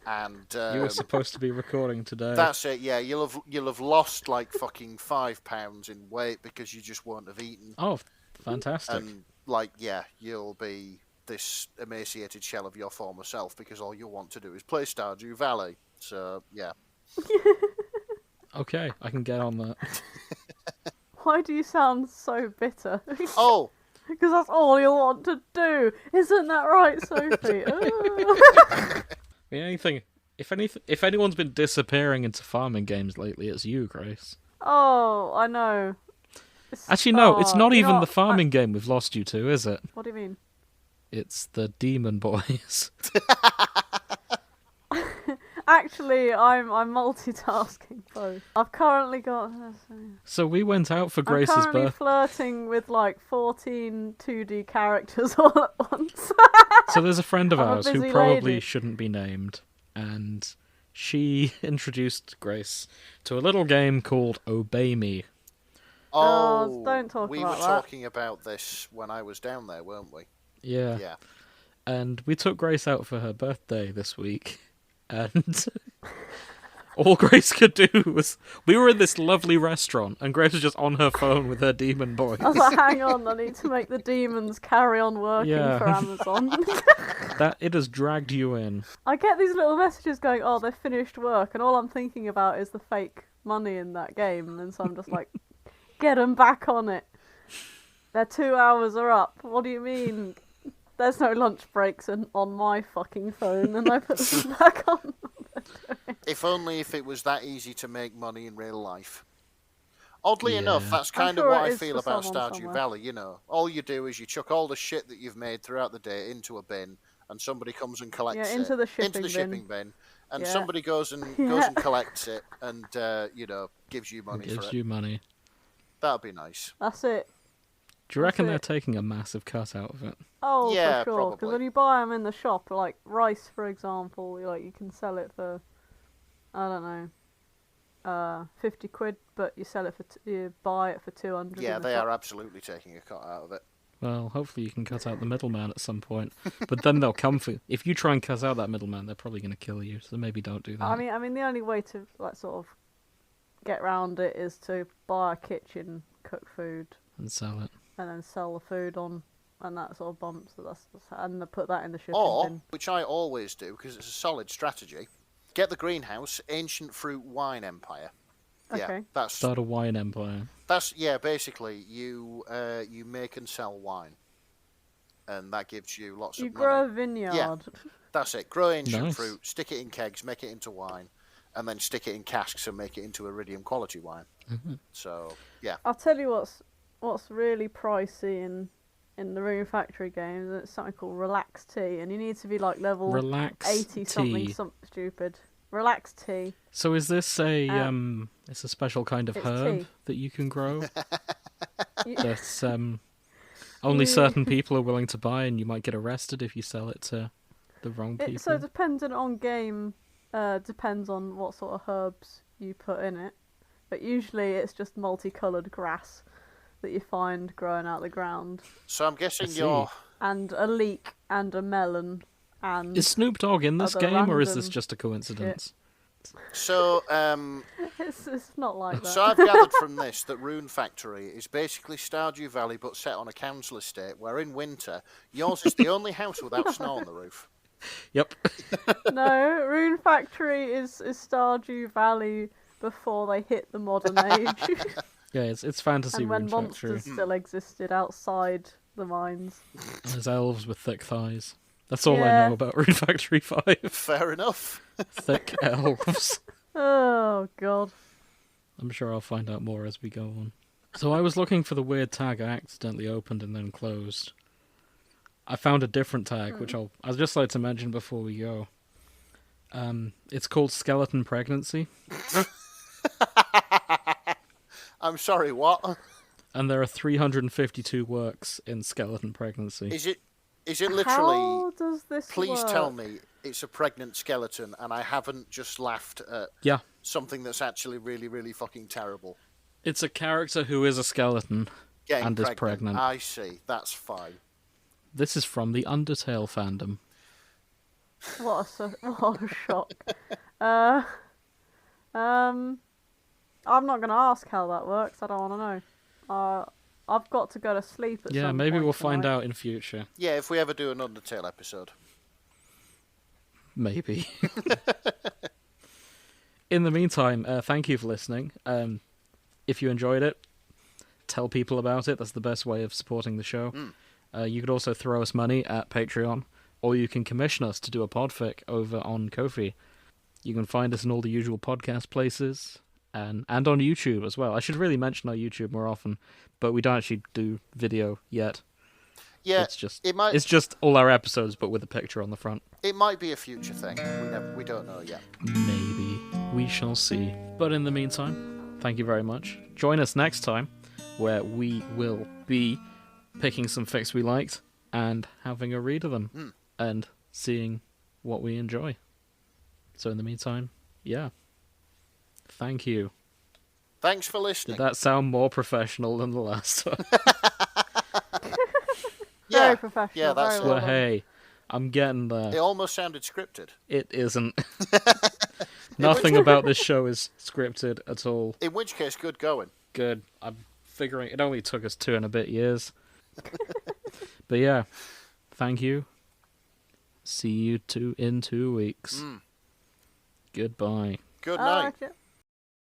and You were supposed to be recording today. that's it. Yeah, you'll have lost like fucking £5 in weight because you just won't have eaten. Oh, fantastic! And like, yeah, you'll be this emaciated shell of your former self because all you want to do is play Stardew Valley. So yeah. Okay, I can get on that. Why do you sound so bitter? Oh, Because that's all you want to do. Isn't that right, Sophie? If anyone's been disappearing into farming games lately, it's you, Grace. Oh, I know. Actually, no, it's not you even know the what? farming game we've lost you to, is it? What do you mean? It's the Demon Boys. Actually, I'm multitasking both. I've currently got. So we went out for I'm Grace's currently birthday. flirting with like 14 2D characters all at once. So there's a friend of I'm a ours who busy probably lady. shouldn't be named, and she introduced Grace to a little game called Obey Me. Oh, don't talk we about were that. talking about this when I was down there, weren't we? Yeah. Yeah. And we took Grace out for her birthday this week, and all Grace could do was... We were in this lovely restaurant, and Grace was just on her phone with her Demon Boys. I was like, hang on, I need to make the demons carry on working Yeah. for Amazon. That it has dragged you in. I get these little messages going, oh, they've finished work, and all I'm thinking about is the fake money in that game, and so I'm just like, get them back on it. Their 2 hours are up. What do you mean? There's no lunch breaks on my fucking phone, and I put them back on. If only if it was that easy to make money in real life. Oddly Yeah. enough, that's kind of sure what it I is feel for about someone Stardew somewhere. Valley, you know. All you do is you chuck all the shit that you've made throughout the day into a bin, and somebody comes and collects Yeah, it. into the into the shipping shipping bin. And Yeah. somebody goes and Yeah. collects it and, gives you money for Gives it. you money. That'd be nice. That's it. Do you reckon That's they're it. taking a massive cut out of it? Oh, Yeah, for sure. Because probably. when you buy them in the shop, like rice, for example, you can sell it for, I don't know, 50 quid, but you sell it for you buy it for 200. Yeah, in the they shop. are absolutely taking a cut out of it. Well, hopefully you can cut out the middleman at some point. But then they'll come for you. If you try and cut out that middleman, they're probably going to kill you. So maybe don't do that. I mean, the only way to sort of get around it is to buy a kitchen, cook food, and sell it. and then sell the food on, and that sort of bumps. And then put that in the shipping Or, bin. which I always do because it's a solid strategy, get the greenhouse, ancient fruit wine empire. Yeah, Okay. Start a wine empire. Basically you make and sell wine, and that gives you lots You of grow a money. vineyard. That's it. Grow ancient Nice. fruit, stick it in kegs, make it into wine, and then stick it in casks and make it into iridium quality wine. Mm-hmm. So yeah, I'll tell you what's really pricey in the Room Factory games. It's something called Relax Tea, and you need to be like level Relax 80 something tea. stupid. Relaxed tea. So is this a it's a special kind of It's herb tea. that you can grow You- that only You- certain people are willing to buy, and you might get arrested if you sell it to the wrong people? So dependent on game, depends on what sort of herbs you put in it. But usually it's just multicoloured grass that you find growing out the ground. So I'm guessing I see. you're. And a leek and a melon and... Is Snoop Dogg in this other game, or is this random just a coincidence? So, It's not like that. so I've gathered from this that Rune Factory is basically Stardew Valley, but set on a council estate, where in winter yours is the only house without snow on the roof. Yep. No, Rune Factory is Stardew Valley before they hit the modern age. Yeah, it's fantasy And when Rune monsters Factory. still existed outside the mines. There's elves with thick thighs. That's all I Yeah. know about Rune Factory 5. Fair enough. Thick elves. Oh, God. I'm sure I'll find out more as we go on. So I was looking for the weird tag I accidentally opened and then closed. I found a different tag, which I'd just like to mention before we go. It's called Skeleton Pregnancy, I'm sorry, what? and there are 352 works in Skeleton Pregnancy. Is it literally... How does this Please work? tell me it's a pregnant skeleton and I haven't just laughed at Yeah, something that's actually really, really fucking terrible. it's a character who is a skeleton Getting and is pregnant. I see. That's fine. This is from the Undertale fandom. What a shock. I'm not going to ask how that works. I don't want to know. I've got to go to sleep at Yeah, some maybe point we'll find tonight. out in future. Yeah, if we ever do an Undertale episode. Maybe. In the meantime, thank you for listening. If you enjoyed it, tell people about it. That's the best way of supporting the show. You could also throw us money at Patreon, or you can commission us to do a podfic over on Ko-fi. You can find us in all the usual podcast places, and on YouTube as well. I should really mention our YouTube more often, but we don't actually do video yet. Yeah, It's just it it's just all our episodes, but with a picture on the front. might be a future thing. We don't know yet. Maybe. We shall see. But in the meantime, thank you very much. Join us next time, where we will be picking some fics we liked and having a read of them and seeing what we enjoy. So in the meantime, yeah. Thank you. Thanks for listening. Did that sound more professional than the last time? Yeah, Very professional. yeah, that's very it. well Well, done. hey, I'm getting It there. almost sounded scripted. It isn't. Nothing about this show is scripted at all. In which case, good going. Good. I'm figuring it only took us 2 and a bit years. But yeah, thank you. See you in 2 weeks. Goodbye. Good Oh, night. okay.